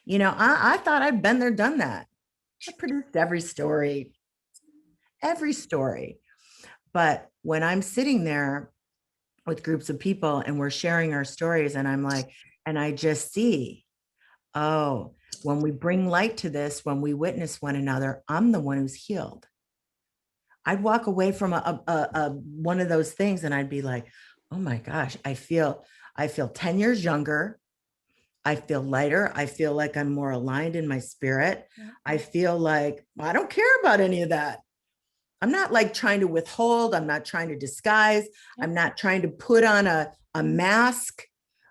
I thought I'd been there, done that. I produced every story. But when I'm sitting there with groups of people and we're sharing our stories, and I'm like, and I just see, oh, when we bring light to this, when we witness one another, I'm the one who's healed. I'd walk away from a one of those things and I'd be like, oh my gosh, I feel 10 years younger. I feel lighter. I feel like I'm more aligned in my spirit. Yeah. I feel like I don't care about any of that. I'm not like trying to withhold. I'm not trying to disguise. Yeah. I'm not trying to put on a mask.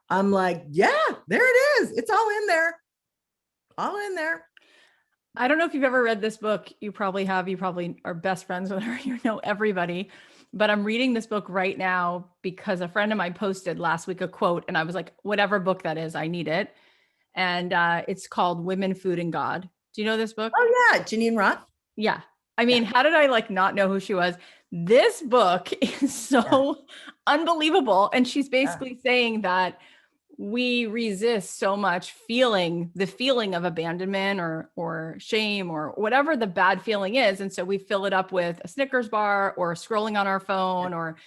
I'm like, yeah, there it is. It's all in there. All in there. I don't know if you've ever read this book. You probably have. You probably are best friends with her. You know everybody. But I'm reading this book right now because a friend of mine posted last week a quote, and I was like, whatever book that is, I need it. And it's called Women, Food, and God. Do you know this book? Oh yeah, Janine Roth. Yeah. I mean, how did I like not know who she was? This book is so unbelievable. And she's basically saying that we resist so much feeling the feeling of abandonment or shame or whatever the bad feeling is. And so we fill it up with a Snickers bar or scrolling on our phone or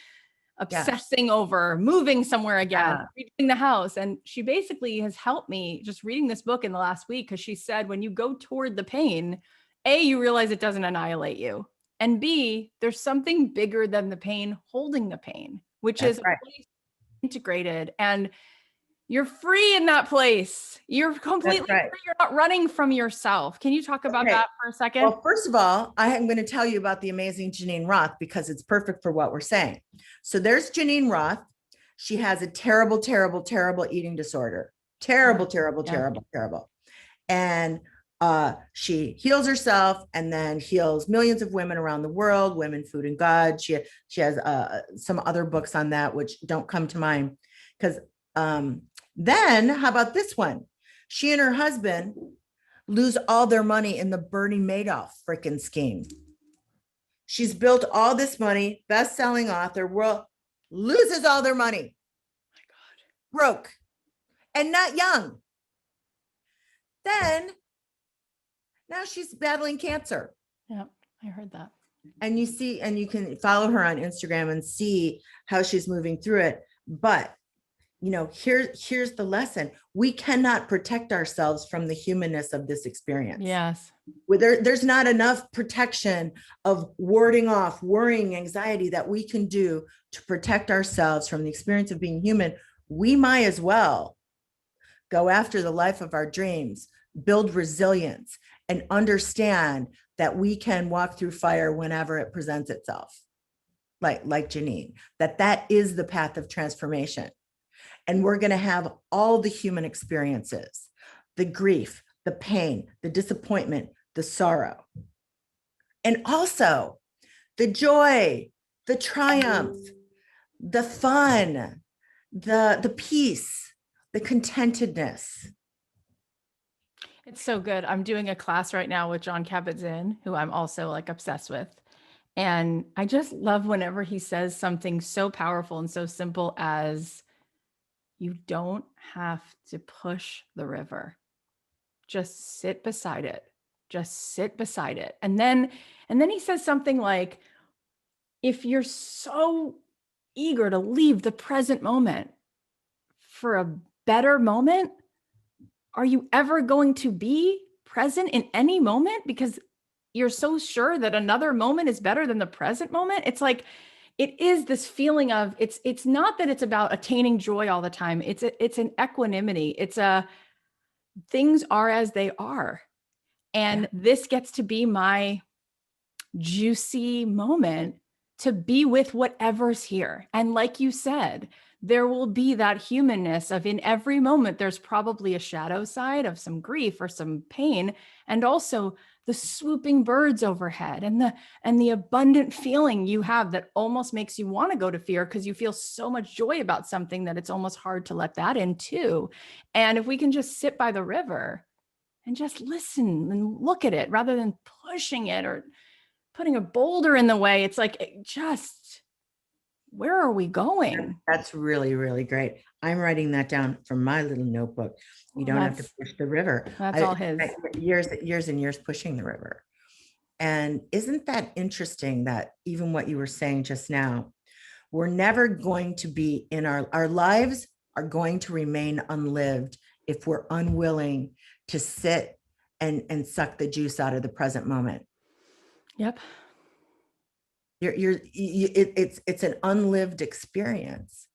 obsessing over moving somewhere again, redoing the house. And she basically has helped me just reading this book in the last week, because she said, when you go toward the pain, A, you realize it doesn't annihilate you. And B, there's something bigger than the pain holding the pain, which is integrated. And you're free in that place. You're completely free. You're not running from yourself. Can you talk about that for a second? Well, first of all, I am going to tell you about the amazing Janine Roth because it's perfect for what we're saying. So there's Janine Roth. She has a terrible, terrible, terrible eating disorder. Terrible. And she heals herself and then heals millions of women around the world. Women, Food, and God. She has some other books on that which don't come to mind. Because then how about this one? She and her husband lose all their money in the Bernie Madoff freaking scheme. She's built all this money, best-selling author, world, loses all their money. Oh my God. Broke and not young. Then now she's battling cancer. Yeah, I heard that. And you see, and you can follow her on Instagram and see how she's moving through it. But here's the lesson. We cannot protect ourselves from the humanness of this experience. Yes. There's not enough protection of warding off worrying, anxiety that we can do to protect ourselves from the experience of being human. We might as well go after the life of our dreams, build resilience, and understand that we can walk through fire whenever it presents itself. Like Janine, that is the path of transformation. And we're going to have all the human experiences, the grief, the pain, the disappointment, the sorrow, and also the joy, the triumph, the fun, the peace, the contentedness. It's so good. I'm doing a class right now with John Kabat-Zinn, who I'm also like obsessed with. And I just love whenever he says something so powerful and so simple as, you don't have to push the river. Just sit beside it. Just sit beside it. And then he says something like, if you're so eager to leave the present moment for a better moment, are you ever going to be present in any moment because you're so sure that another moment is better than the present moment? It's like, it is this feeling of, it's not that it's about attaining joy all the time. It's an equanimity. It's a, things are as they are. And this gets to be my juicy moment to be with whatever's here. And like you said, there will be that humanness of, in every moment, there's probably a shadow side of some grief or some pain, and also the swooping birds overhead and the abundant feeling you have that almost makes you want to go to fear because you feel so much joy about something that it's almost hard to let that in too. And if we can just sit by the river and just listen and look at it rather than pushing it or putting a boulder in the way, it's like, just, where are we going? That's really, really great. I'm writing that down from my little notebook. You don't have to push the river. That's all his. Years and years pushing the river. And isn't that interesting that even what you were saying just now, we're never going to be in our lives are going to remain unlived if we're unwilling to sit and suck the juice out of the present moment. Yep. It's an unlived experience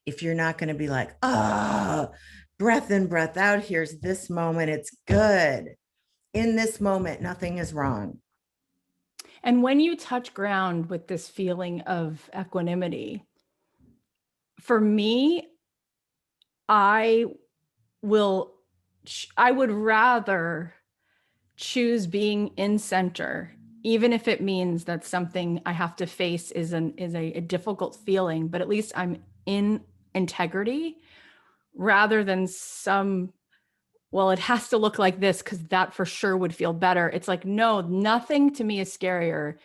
if you're not going to be like, breath in, breath out, here's this moment, it's good. In this moment, nothing is wrong. And when you touch ground with this feeling of equanimity, for me, I would rather choose being in center, even if it means that something I have to face is a difficult feeling, but at least I'm in integrity, rather than well, it has to look like this because that for sure would feel better. It's like, no, nothing to me is scarier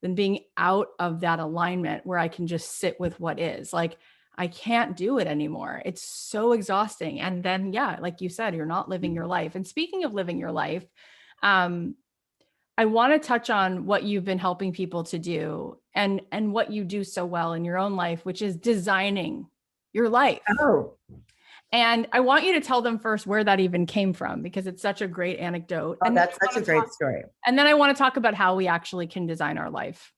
than being out of that alignment where I can just sit with what is. Like, I can't do it anymore. It's so exhausting. And then, like you said, you're not living your life. And speaking of living your life, I want to touch on what you've been helping people to do and what you do so well in your own life, which is designing your life. Oh. And I want you to tell them first where that even came from, because it's such a great anecdote. And that's such a great story. And then I want to talk about how we actually can design our life.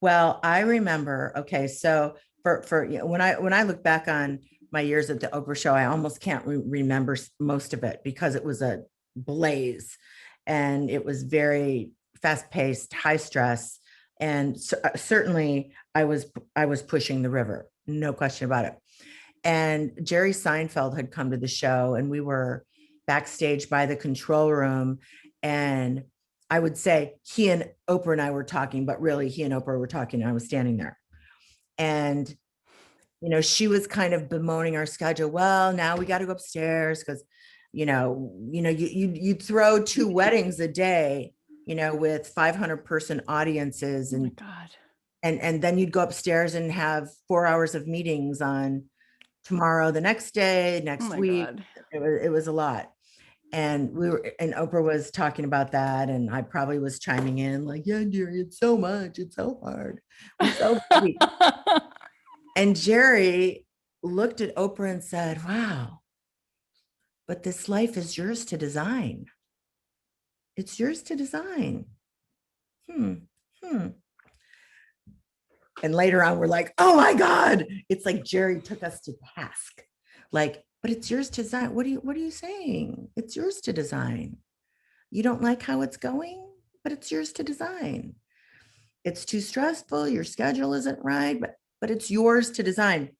Well, I remember, okay, so for when I look back on my years at the Oprah show, I almost can't remember most of it because it was a blaze and it was very fast paced, high stress. And certainly I was pushing the river, no question about it. And Jerry Seinfeld had come to the show and we were backstage by the control room. And I would say he and Oprah and I were talking, but really he and Oprah were talking and I was standing there. And, she was kind of bemoaning our schedule. Well, now we got to go upstairs because, you throw 2 weddings a day, with 500 person audiences. And, oh my God. And then you'd go upstairs and have 4 hours of meetings on tomorrow, the next day, next week. It was a lot. And Oprah was talking about that. And I probably was chiming in like, yeah, Jerry, it's so much. It's so hard. We're so busy. And Jerry looked at Oprah and said, wow, but this life is yours to design. It's yours to design. Hmm. Hmm. And later on, we're like, oh my God. It's like Jerry took us to task. Like, but it's yours to design. What are you saying? It's yours to design. You don't like how it's going, but it's yours to design. It's too stressful. Your schedule isn't right, but it's yours to design.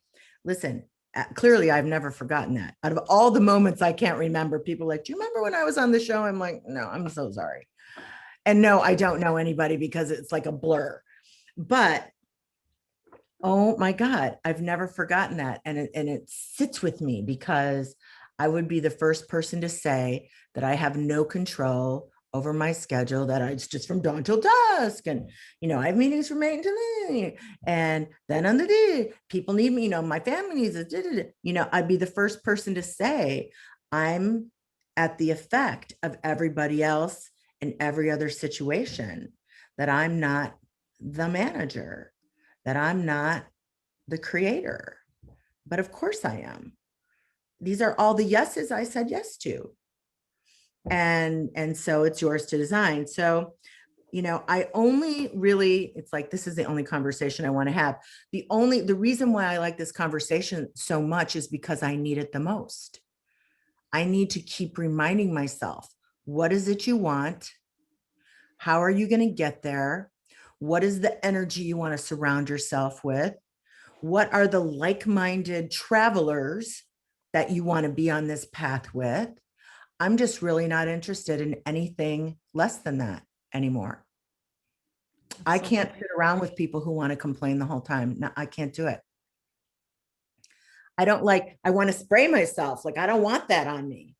Listen, clearly I've never forgotten that. Out of all the moments I can't remember, people are like, do you remember when I was on the show? I'm like, no, I'm so sorry. And no, I don't know anybody because it's like a blur. But oh my God, I've never forgotten that. And it sits with me because I would be the first person to say that I have no control over my schedule, that it's just from dawn till dusk. And, I have meetings from 8 to 9. And then on the day, people need me, my family needs it. I'd be the first person to say I'm at the effect of everybody else in every other situation, that I'm not the manager, that I'm not the creator. But of course I am. These are all the yeses I said yes to. And so it's yours to design. So, I only really, it's like, this is the only conversation I want to have. The reason why I like this conversation so much is because I need it the most. I need to keep reminding myself, what is it you want? How are you going to get there? What is the energy you want to surround yourself with? What are the like-minded travelers that you want to be on this path with? I'm just really not interested in anything less than that anymore. I can't sit around with people who want to complain the whole time. No, I can't do it. I want to spray myself. Like, I don't want that on me.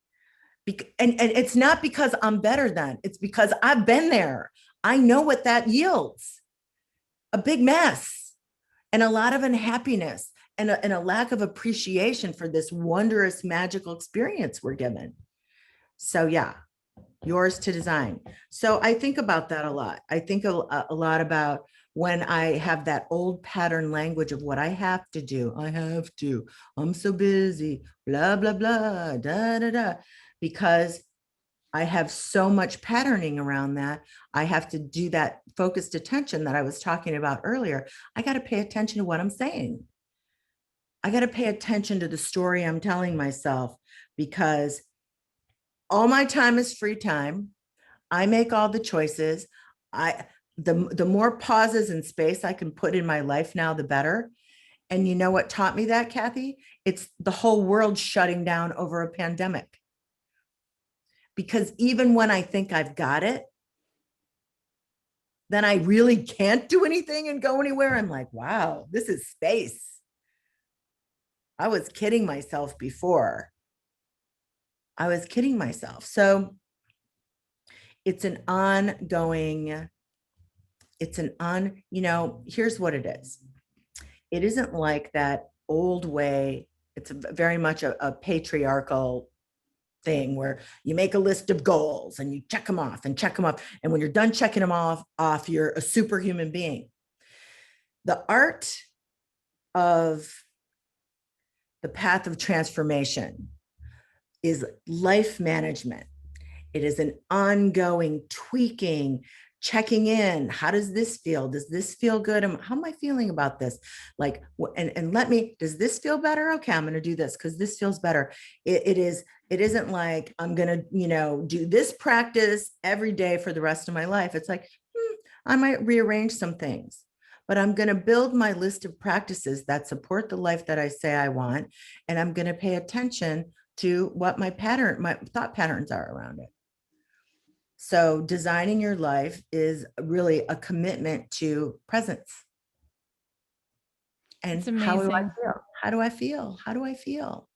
And it's not because I'm better than, it's because I've been there. I know what that yields: a big mess and a lot of unhappiness and a lack of appreciation for this wondrous, magical experience we're given. So yeah, yours to design. So I think about that a lot. I think a lot about when I have that old pattern language of what I have to do. I have to, I'm so busy, blah, blah, blah, da, da, da, because I have so much patterning around that. I have to do that focused attention that I was talking about earlier. I got to pay attention to what I'm saying. I got to pay attention to the story I'm telling myself, because all my time is free time. I make all the choices. The more pauses and space I can put in my life now, the better. And you know what taught me that, Kathy? It's the whole world shutting down over a pandemic. Because even when I think I've got it, then I really can't do anything and go anywhere. I'm like, wow, this is space. I was kidding myself before. I was kidding myself. So it's an ongoing, here's what it is. It isn't like that old way. It's very much a patriarchal thing where you make a list of goals and you check them off and check them off. And when you're done checking them off, you're a superhuman being. The art of the path of transformation is life management. It is an ongoing tweaking, checking in. How does this feel? Does this feel good? How am I feeling about this? Like, does this feel better? Okay, I'm going to do this because this feels better. It isn't like I'm going to, do this practice every day for the rest of my life. It's like, I might rearrange some things, but I'm going to build my list of practices that support the life that I say I want. And I'm going to pay attention to what my thought patterns are around it. So designing your life is really a commitment to presence. And It's amazing. How do I feel? How do I feel?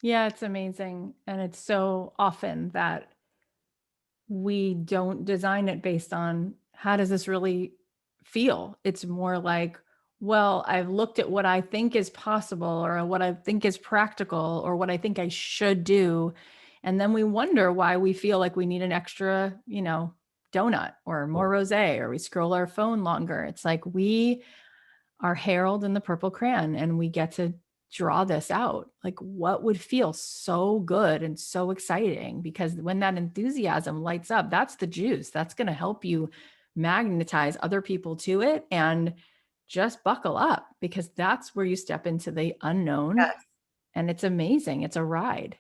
Yeah, it's amazing. And it's so often that we don't design it based on how does this really feel? It's more like, well, I've looked at what I think is possible or what I think is practical or what I think I should do. And then we wonder why we feel like we need an extra, donut or more rosé, or we scroll our phone longer. It's like we are Harold and the Purple Crayon and we get to draw this out. Like, what would feel so good and so exciting? Because when that enthusiasm lights up, that's the juice. That's going to help you magnetize other people to it. And just buckle up, because that's where you step into the unknown. Yes. And it's amazing. It's a ride.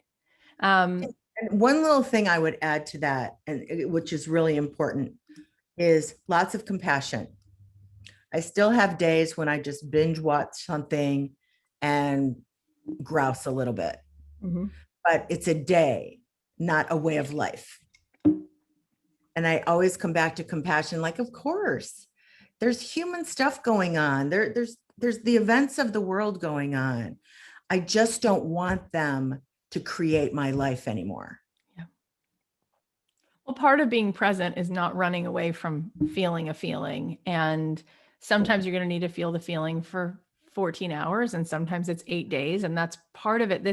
Um, And one little thing I would add to that, and which is really important, is lots of compassion. I still have days when I just binge watch something and grouse a little bit, mhm. but it's a day, not a way of life. And I always come back to compassion, like, of course, there's human stuff going on. There's the events of the world going on. I just don't want them to create my life anymore. Yeah. Well, part of being present is not running away from feeling a feeling. And sometimes you're going to need to feel the feeling for 14 hours, and sometimes it's 8 days. And that's part of it.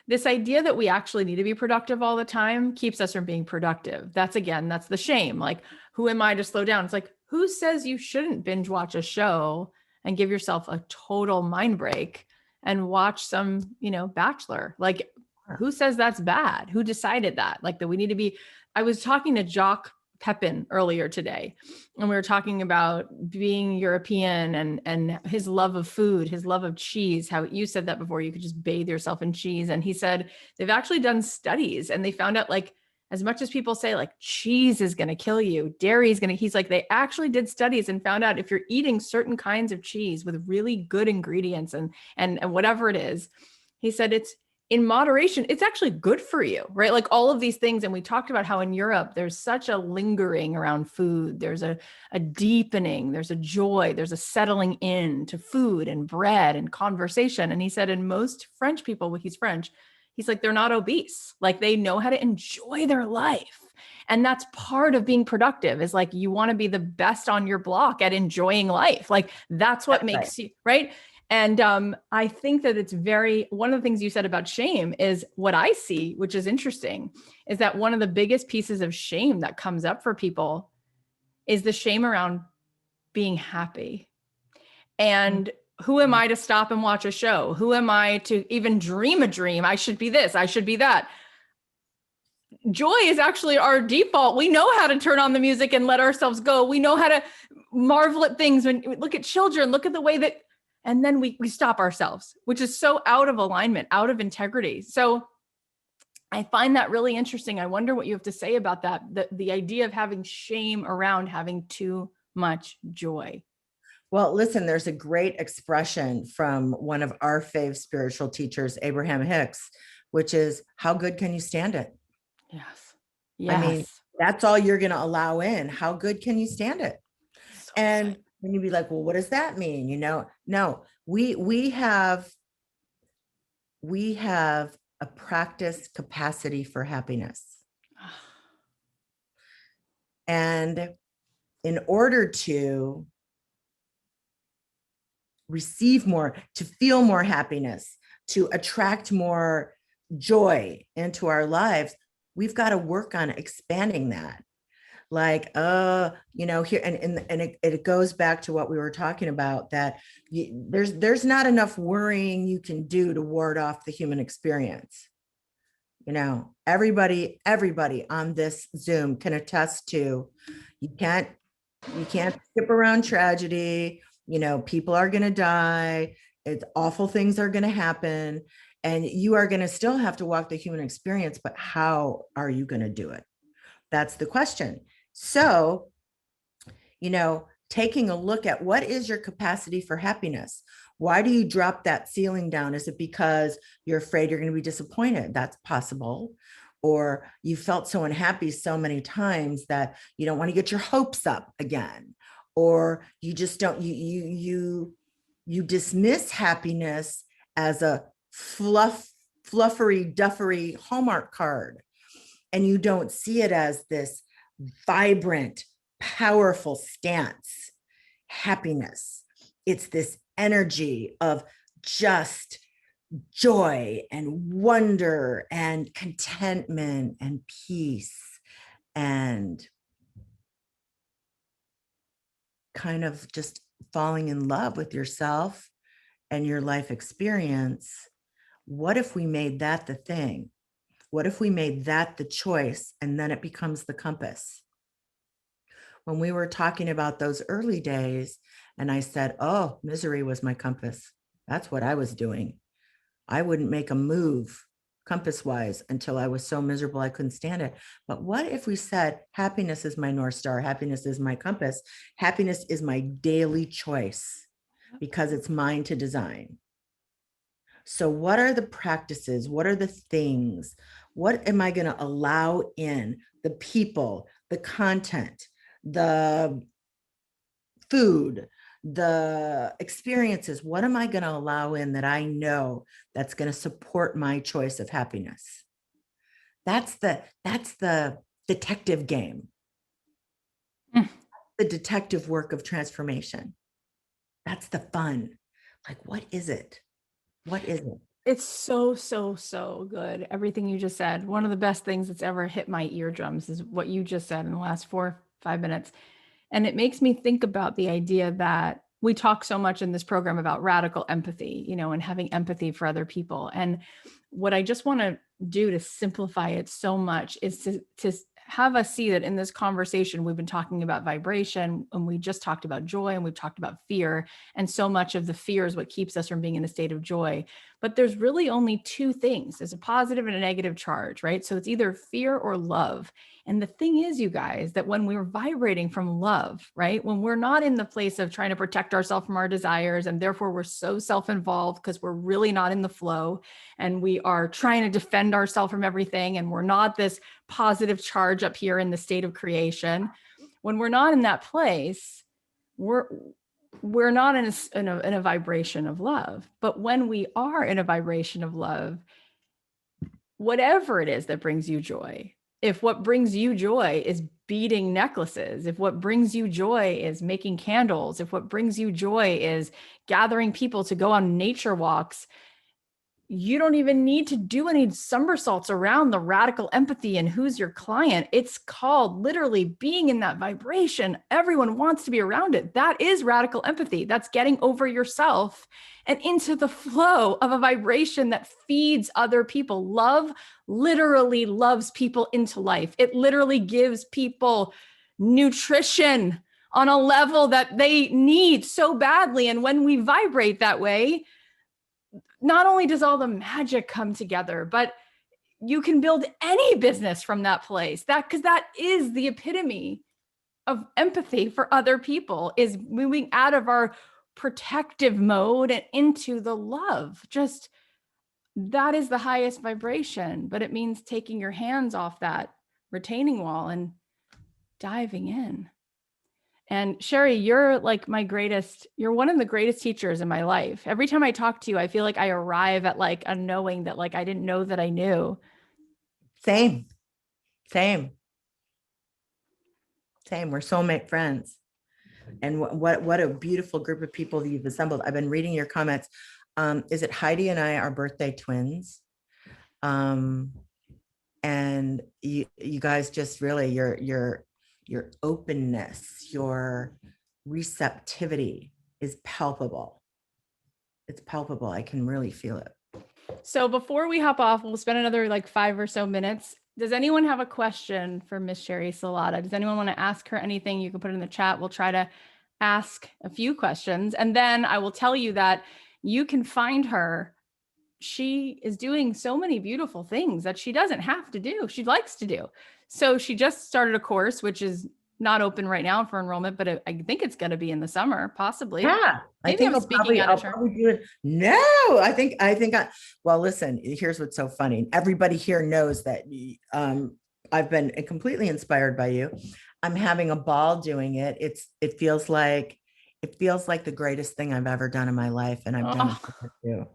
This idea that we actually need to be productive all the time keeps us from being productive. That's the shame. Like, who am I to slow down? It's like, who says you shouldn't binge watch a show and give yourself a total mind break and watch some, Bachelor? Like, who says that's bad? Who decided that? Like, that we need to be. I was talking to Jock Pepin earlier today, and we were talking about being European and his love of food, his love of cheese. How you said that before, you could just bathe yourself in cheese. And he said they've actually done studies, and they found out, like, as much as people say like cheese is going to kill you, dairy is going to, he's like, they actually did studies and found out if you're eating certain kinds of cheese with really good ingredients and whatever it is, he said it's in moderation, it's actually good for you, right? Like all of these things. And we talked about how in Europe, there's such a lingering around food. There's a deepening, there's a joy, there's a settling in to food and bread and conversation. And he said, in most French people, he's French, he's like, they're not obese. Like, they know how to enjoy their life. And that's part of being productive, is like, you want to be the best on your block at enjoying life. Like, that's what That's right. makes you, right? And I think that it's one of the things you said about shame is what I see, which is interesting, is that one of the biggest pieces of shame that comes up for people is the shame around being happy. And who am I to stop and watch a show? Who am I to even dream a dream? I should be this, I should be that. Joy is actually our default. We know how to turn on the music and let ourselves go. We know how to marvel at things. When we look at children, look at the way that, and then we stop ourselves, which is so out of alignment, out of integrity. So I find that really interesting. I wonder what you have to say about that. The idea of having shame around having too much joy. Well, listen, there's a great expression from one of our fave spiritual teachers, Abraham Hicks, which is, how good can you stand it? Yes. I mean, Yes. that's all you're going to allow in. How good can you stand it? So And good. then you'd be like, well, what does that mean? No, we have a practice capacity for happiness. And in order to receive more, to feel more happiness, to attract more joy into our lives, we've got to work on expanding that. Like, here, and it goes back to what we were talking about, that there's not enough worrying you can do to ward off the human experience. Everybody on this Zoom can attest to, you can't skip around tragedy. People are going to die. It's awful things are going to happen, and you are going to still have to walk the human experience, but how are you going to do it? That's the question. So, taking a look at, what is your capacity for happiness? Why do you drop that ceiling down? Is it because you're afraid you're going to be disappointed? That's possible. Or you felt so unhappy so many times that you don't want to get your hopes up again. Or you just don't, you dismiss happiness as a fluffery, duffery Hallmark card. And you don't see it as this vibrant, powerful stance. Happiness, it's this energy of just joy and wonder and contentment and peace, and kind of just falling in love with yourself and your life experience, what if we made that the thing? What if we made that the choice and then it becomes the compass? When we were talking about those early days, and I said, oh, misery was my compass. That's what I was doing. I wouldn't make a move compass wise until I was so miserable I couldn't stand it. But what if we said, happiness is my North Star, happiness is my compass, happiness is my daily choice because it's mine to design? So, what are the practices? What are the things? What am I going to allow in? The people, the content, the food, the experiences. What am I going to allow in that I know that's going to support my choice of happiness? That's the detective game, Mm. the detective work of transformation. That's the fun. Like, what is it? What is it? It's so, so, so good. Everything you just said. One of the best things that's ever hit my eardrums is what you just said in the last 4, 5 minutes. And it makes me think about the idea that we talk so much in this program about radical empathy, and having empathy for other people. And what I just want to do to simplify it so much is to have us see that in this conversation, we've been talking about vibration, and we just talked about joy, and we've talked about fear. And so much of the fear is what keeps us from being in a state of joy. But there's really only two things: there's a positive and a negative charge, right? So it's either fear or love. And the thing is, you guys, that when we're vibrating from love, right, when we're not in the place of trying to protect ourselves from our desires, and therefore we're so self-involved because we're really not in the flow, and we are trying to defend ourselves from everything, and we're not this positive charge up here in the state of creation. When we're not in that place, we're not in a vibration of love. But when we are in a vibration of love, whatever it is that brings you joy, if what brings you joy is beading necklaces, if what brings you joy is making candles, if what brings you joy is gathering people to go on nature walks, you don't even need to do any somersaults around the radical empathy and who's your client. It's called literally being in that vibration. Everyone wants to be around it. That is radical empathy. That's getting over yourself and into the flow of a vibration that feeds other people. Love literally loves people into life. It literally gives people nutrition on a level that they need so badly. And when we vibrate that way, not only does all the magic come together, but you can build any business from that place. Because that is the epitome of empathy for other people, is moving out of our protective mode and into the love. Just that is the highest vibration, but it means taking your hands off that retaining wall and diving in. And Sheri, you're like you're one of the greatest teachers in my life. Every time I talk to you, I feel like I arrive at like a knowing that like I didn't know that I knew. Same, same, same. We're soulmate friends. And what a beautiful group of people you've assembled. I've been reading your comments. Is it Heidi and I are birthday twins? And you guys just really your openness, your receptivity is palpable. It's palpable. I can really feel it. So before we hop off, we'll spend another like 5 or so minutes. Does anyone have a question for Miss Sheri Salata? Does anyone want to ask her anything? You can put it in the chat. We'll try to ask a few questions. And then I will tell you that you can find her. She is doing so many beautiful things that she doesn't have to do. She likes to do. So she just started a course, which is not open right now for enrollment, but I think it's going to be in the summer, possibly. Yeah, I Maybe think I'm speaking out I'll of turn. probably do it. No, well, listen, here's what's so funny. Everybody here knows that I've been completely inspired by you. I'm having a ball doing it. It feels like the greatest thing I've ever done in my life. And I've done it Oh, for you.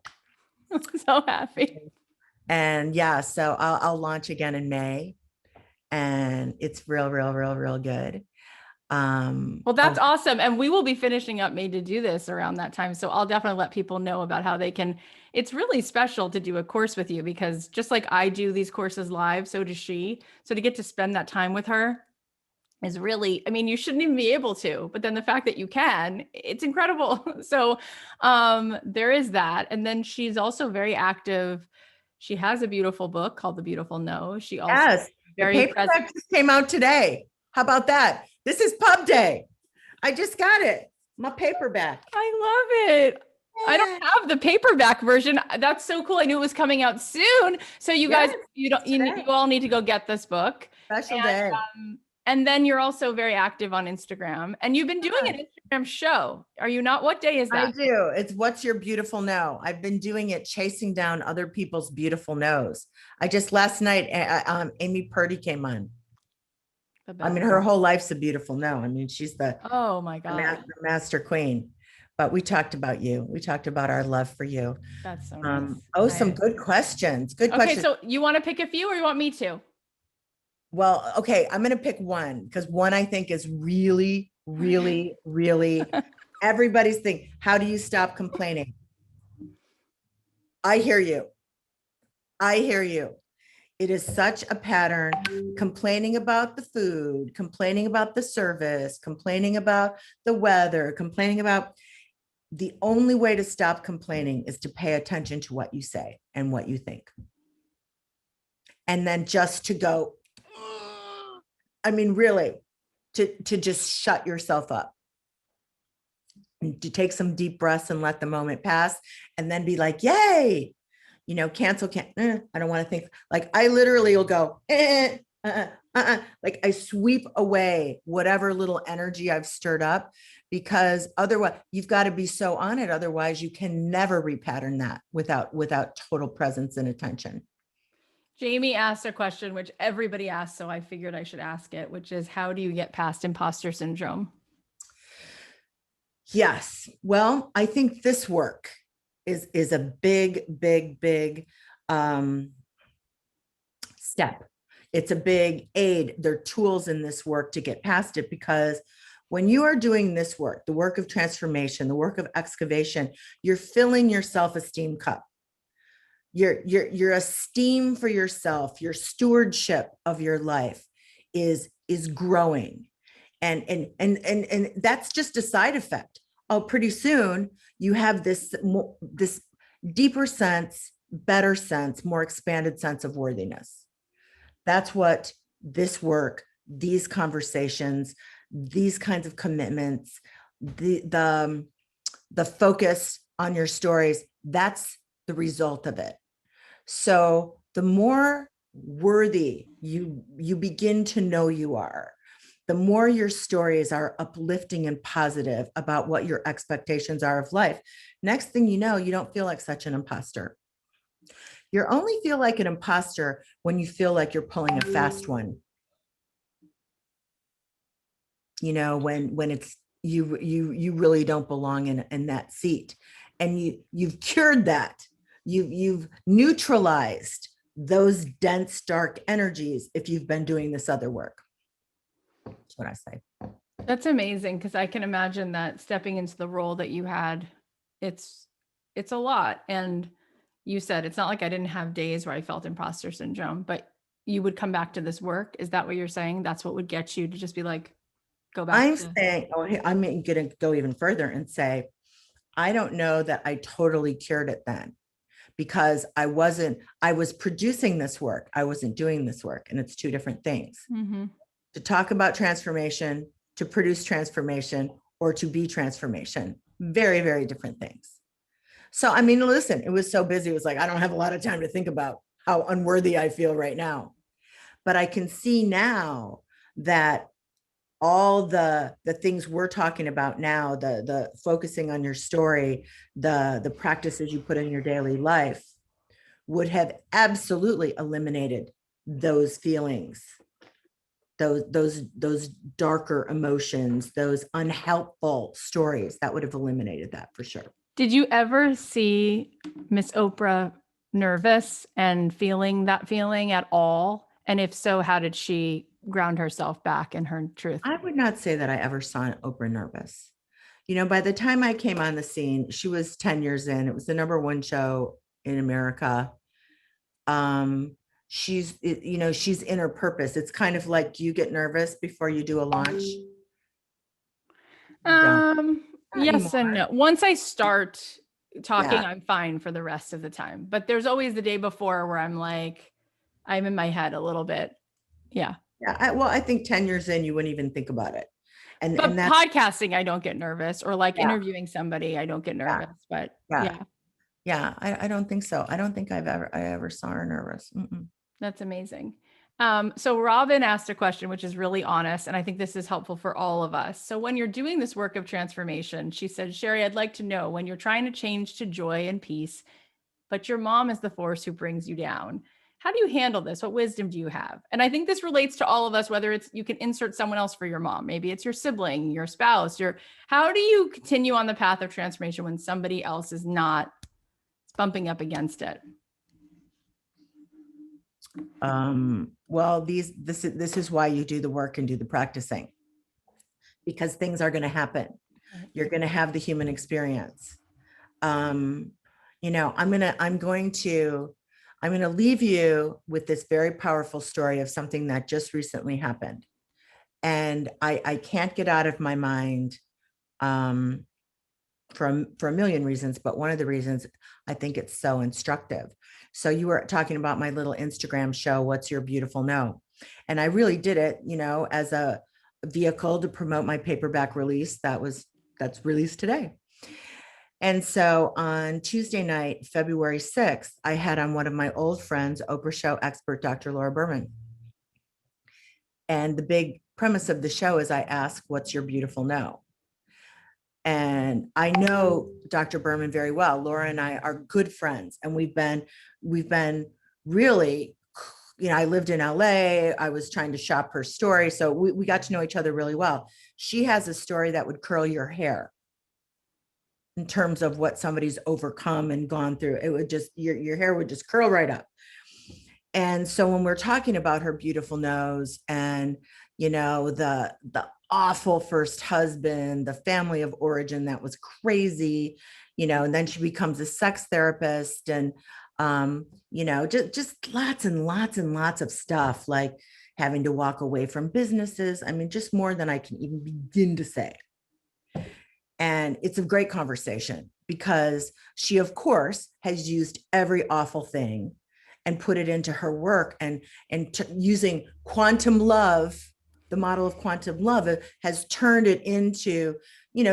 I'm so happy. And yeah, so I'll launch again in May. And it's real good. Well, that's awesome. And we will be finishing up Made to Do This around that time. So I'll definitely let people know about how they can. It's really special to do a course with you because just like I do these courses live, so does she. So to get to spend that time with her is really, I mean, you shouldn't even be able to, but then the fact that you can, it's incredible. So there is that. And then she's also very active. She has a beautiful book called The Beautiful No. She also Yes, the very present. paperback just came out today. How about that? This is pub day. I just got it. My paperback. I love it. I don't Yeah. have the paperback version. That's so cool. I knew it was coming out soon. So you guys, Yes, you don't, you today. all need to go get this book. Special And day. and then you're also very active on Instagram, and you've been doing an Instagram show. Are you not? What day is I that? do. It's What's Your Beautiful No. I've been doing it, chasing down other people's beautiful no's. I just last night, Amy Purdy came on. The I mean, best. her whole life's a beautiful no. I mean, she's Oh my the God. master queen. But we talked about you. We talked about our love for you. That's so nice. Oh, some good questions. Good Okay, questions. so you want to pick a few or you want me to? Well, okay, I'm going to pick one because one I think is really, really, really everybody's thing. How do you stop complaining? I hear you. I hear you. It is such a pattern, complaining about the food, complaining about the service, complaining about the weather, complaining about the only way to stop complaining is to pay attention to what you say and what you think. And then just to go, I mean, really, to just shut yourself up, to take some deep breaths and let the moment pass, and then be like, yay, cancel, I don't want to think. Like I literally will go, like I sweep away whatever little energy I've stirred up, because otherwise you've got to be so on it. Otherwise you can never repattern that without total presence and attention. Jamie asked a question which everybody asks, so I figured I should ask it, which is how do you get past imposter syndrome? Yes. Well, I think this work is a big, big, big step. It's a big aid. There are tools in this work to get past it, because when you are doing this work, the work of transformation, the work of excavation, you're filling your self-esteem cup. Your esteem for yourself, your stewardship of your life is growing. And that's just a side effect. Oh, pretty soon you have this deeper sense, better sense, more expanded sense of worthiness. That's what this work, these conversations, these kinds of commitments, the focus on your stories, that's the result of it. So the more worthy you begin to know you are, the more your stories are uplifting and positive about what your expectations are of life. Next thing you know, you don't feel like such an imposter. You only feel like an imposter when you feel like you're pulling a fast one. When it's you really don't belong in that seat, and you've cured that. You've neutralized those dense dark energies if you've been doing this other work. That's what I say. That's amazing, because I can imagine that stepping into the role that you had, it's a lot. And you said it's not like I didn't have days where I felt imposter syndrome, but you would come back to this work. Is that what you're saying? That's what would get you to just be like, go back I'm to. saying, I'm going to go even further and say, I don't know that I totally cured it then, because I was producing this work. I wasn't doing this work. And it's two different things. Mm-hmm. To talk about transformation, to produce transformation, or to be transformation. Very, very different things. So, I mean, listen, it was so busy. It was like, I don't have a lot of time to think about how unworthy I feel right now. But I can see now that all the things we're talking about now, the focusing on your story, the practices you put in your daily life, would have absolutely eliminated those feelings, those darker emotions, those unhelpful stories. That would have eliminated that for sure. Did you ever see Miss Oprah nervous and feeling that feeling at all? And if so, how did she ground herself back in her truth? I would not say that I ever saw Oprah nervous. By the time I came on the scene, she was 10 years in. It was the number one show in America. she's, she's in her purpose. It's kind of like, do you get nervous before you do a launch? You don't. Not Yes and anymore. no. Once I start talking, Yeah. I'm fine for the rest of the time. But there's always the day before where I'm like, I'm in my head a little bit. Yeah. Yeah. Well, I think 10 years in, you wouldn't even think about it. And But that's, podcasting, I don't get nervous, or like yeah, interviewing somebody, I don't get yeah, nervous. But yeah, yeah, yeah. I don't think so. I don't think I ever saw her nervous. Mm-mm. that's amazing. So Robin asked a question, which is really honest, and I think this is helpful for all of us. So when you're doing this work of transformation, she said, Sheri, I'd like to know when you're trying to change to joy and peace, but your mom is the force who brings you down. How do you handle this? What wisdom do you have? And I think this relates to all of us, whether it's you can insert someone else for your mom, maybe it's your sibling, your spouse, how do you continue on the path of transformation when somebody else is not bumping up against it? Well, this is why you do the work and do the practicing, because things are going to happen. Right. You're going to have the human experience. Um, I'm going to leave you with this very powerful story of something that just recently happened. And I can't get out of my mind, um, for a million reasons, but one of the reasons I think it's so instructive. So you were talking about my little Instagram show, What's Your Beautiful No? And I really did it, as a vehicle to promote my paperback release that's released today. And so on Tuesday night, February 6th, I had on one of my old friends, Oprah show expert, Dr. Laura Berman. And the big premise of the show is I ask, what's your beautiful no? And I know Dr. Berman very well. Laura and I are good friends, and we've been really, I lived in LA. I was trying to shop her story. So we got to know each other really well. She has a story that would curl your hair in terms of what somebody's overcome and gone through. It would just, your hair would just curl right up. And so when we're talking about her beautiful nose and, the awful first husband, the family of origin that was crazy, and then she becomes a sex therapist and, just lots and lots and lots of stuff, like having to walk away from businesses. I mean, just more than I can even begin to say. And it's a great conversation because she, of course, has used every awful thing and put it into her work, and using quantum love, the model of quantum love has turned it into,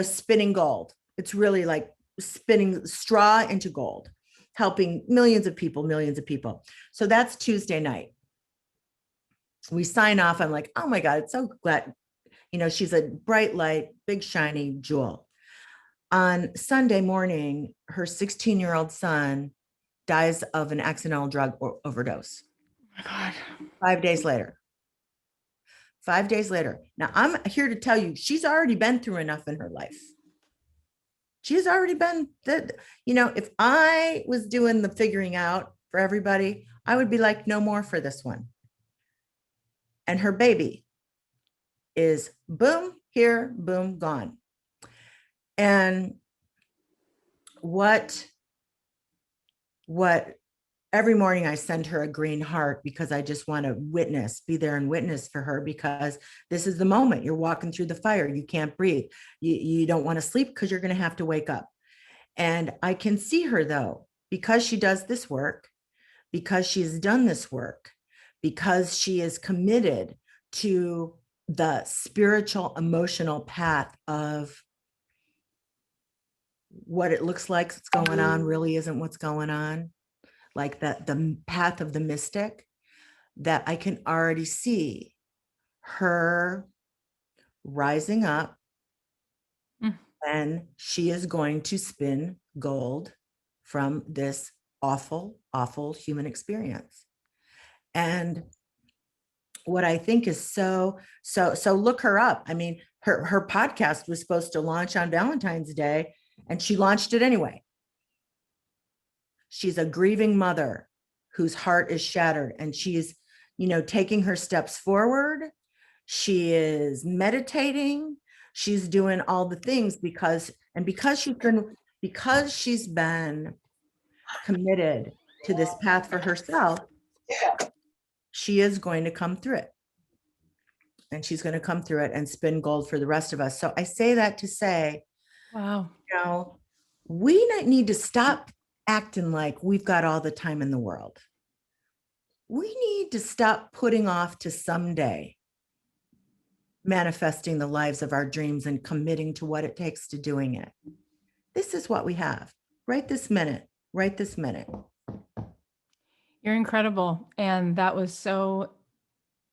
spinning gold. It's really like spinning straw into gold, helping millions of people, millions of people. So that's Tuesday night. We sign off. I'm like, oh my God, it's so glad, she's a bright light, big, shiny jewel. On Sunday morning, her 16-year-old son dies of an accidental drug overdose. Oh my God. 5 days later. 5 days later. Now, I'm here to tell you, she's already been through enough in her life. She's already been, if I was doing the figuring out for everybody, I would be like, no more for this one. And her baby is boom, here, boom, gone. And what every morning I send her a green heart because I just want to be there and witness for her, because this is the moment. You're walking through the fire. You can't breathe. You don't want to sleep because you're going to have to wake up. And I can see her, though, because she does this work, because she's done this work, because she is committed to the spiritual, emotional path of what it looks like what's going on really isn't what's going on, like the path of the mystic, that I can already see her rising up, and she is going to spin gold from this awful, awful human experience. And what I think is so look her up. I mean, her podcast was supposed to launch on Valentine's Day, and she launched it anyway. She's a grieving mother whose heart is shattered, and she's, taking her steps forward. She is meditating. She's doing all the things because she's been committed to this path for herself. she is going to come through it. And she's going to come through it and spin gold for the rest of us. So I say that to say, Wow. We need to stop acting like we've got all the time in the world. We need to stop putting off to someday manifesting the lives of our dreams and committing to what it takes to doing it. This is what we have right this minute, right this minute. You're incredible. And that was so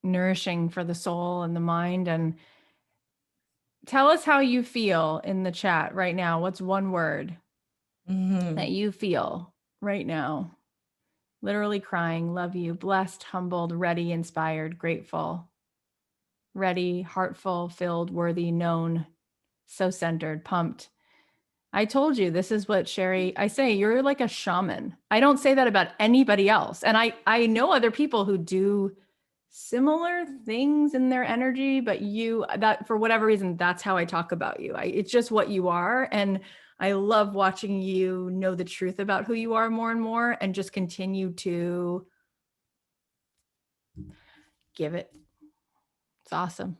nourishing for the soul and the mind. And tell us how you feel in the chat right now. What's one word that you feel right now? Literally crying, love you, blessed, humbled, ready, inspired, grateful, ready, heartful, filled, worthy, known, so centered, pumped. I told you, this is what Sheri, I say, you're like a shaman. I don't say that about anybody else. And I know other people who do similar things in their energy, but that for whatever reason, that's how I talk about you. It's just what you are. And I love watching you know the truth about who you are more and more and just continue to give it. It's awesome.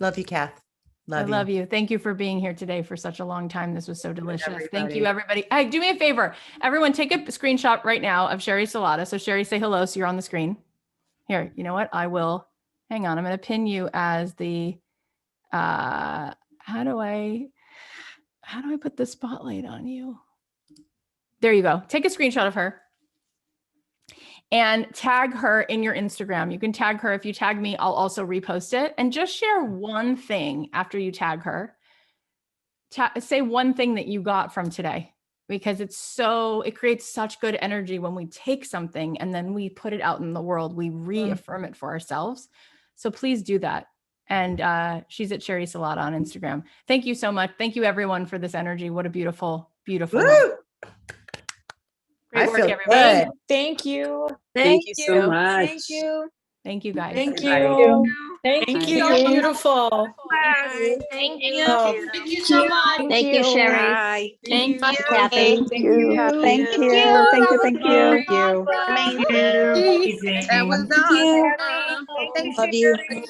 Love you, Kath. I love you. Thank you for being here today for such a long time. This was so delicious. Thank you, everybody. Hey, do me a favor. Everyone, take a screenshot right now of Sheri Salata. So Sheri, say hello so you're on the screen. Here, you know what? I will. Hang on. I'm going to pin you as the, how do I put the spotlight on you? There you go. Take a screenshot of her and tag her in your Instagram. You can tag her. If you tag me, I'll also repost it. And just share one thing after you tag her. Say one thing that you got from today, because it creates such good energy when we take something and then we put it out in the world. We reaffirm it for ourselves. So please do that. And she's at Sheri Salata on Instagram. Thank you so much. Thank you, everyone, for this energy. What a beautiful, beautiful moment. Great work, everybody. Good. Thank you. Thank you so much. Thank you. Thank you, guys. Thank Everybody. you. Thank you. You're beautiful. Thank you. Oh, Thank you so much. Thank you, Sheri. Bye. Thank you, Thank Kathy. you. Thank you. Thank you. Thank you. Amazing. Amazing. That was Thank you. awesome. Thanks, Love you. Sherry.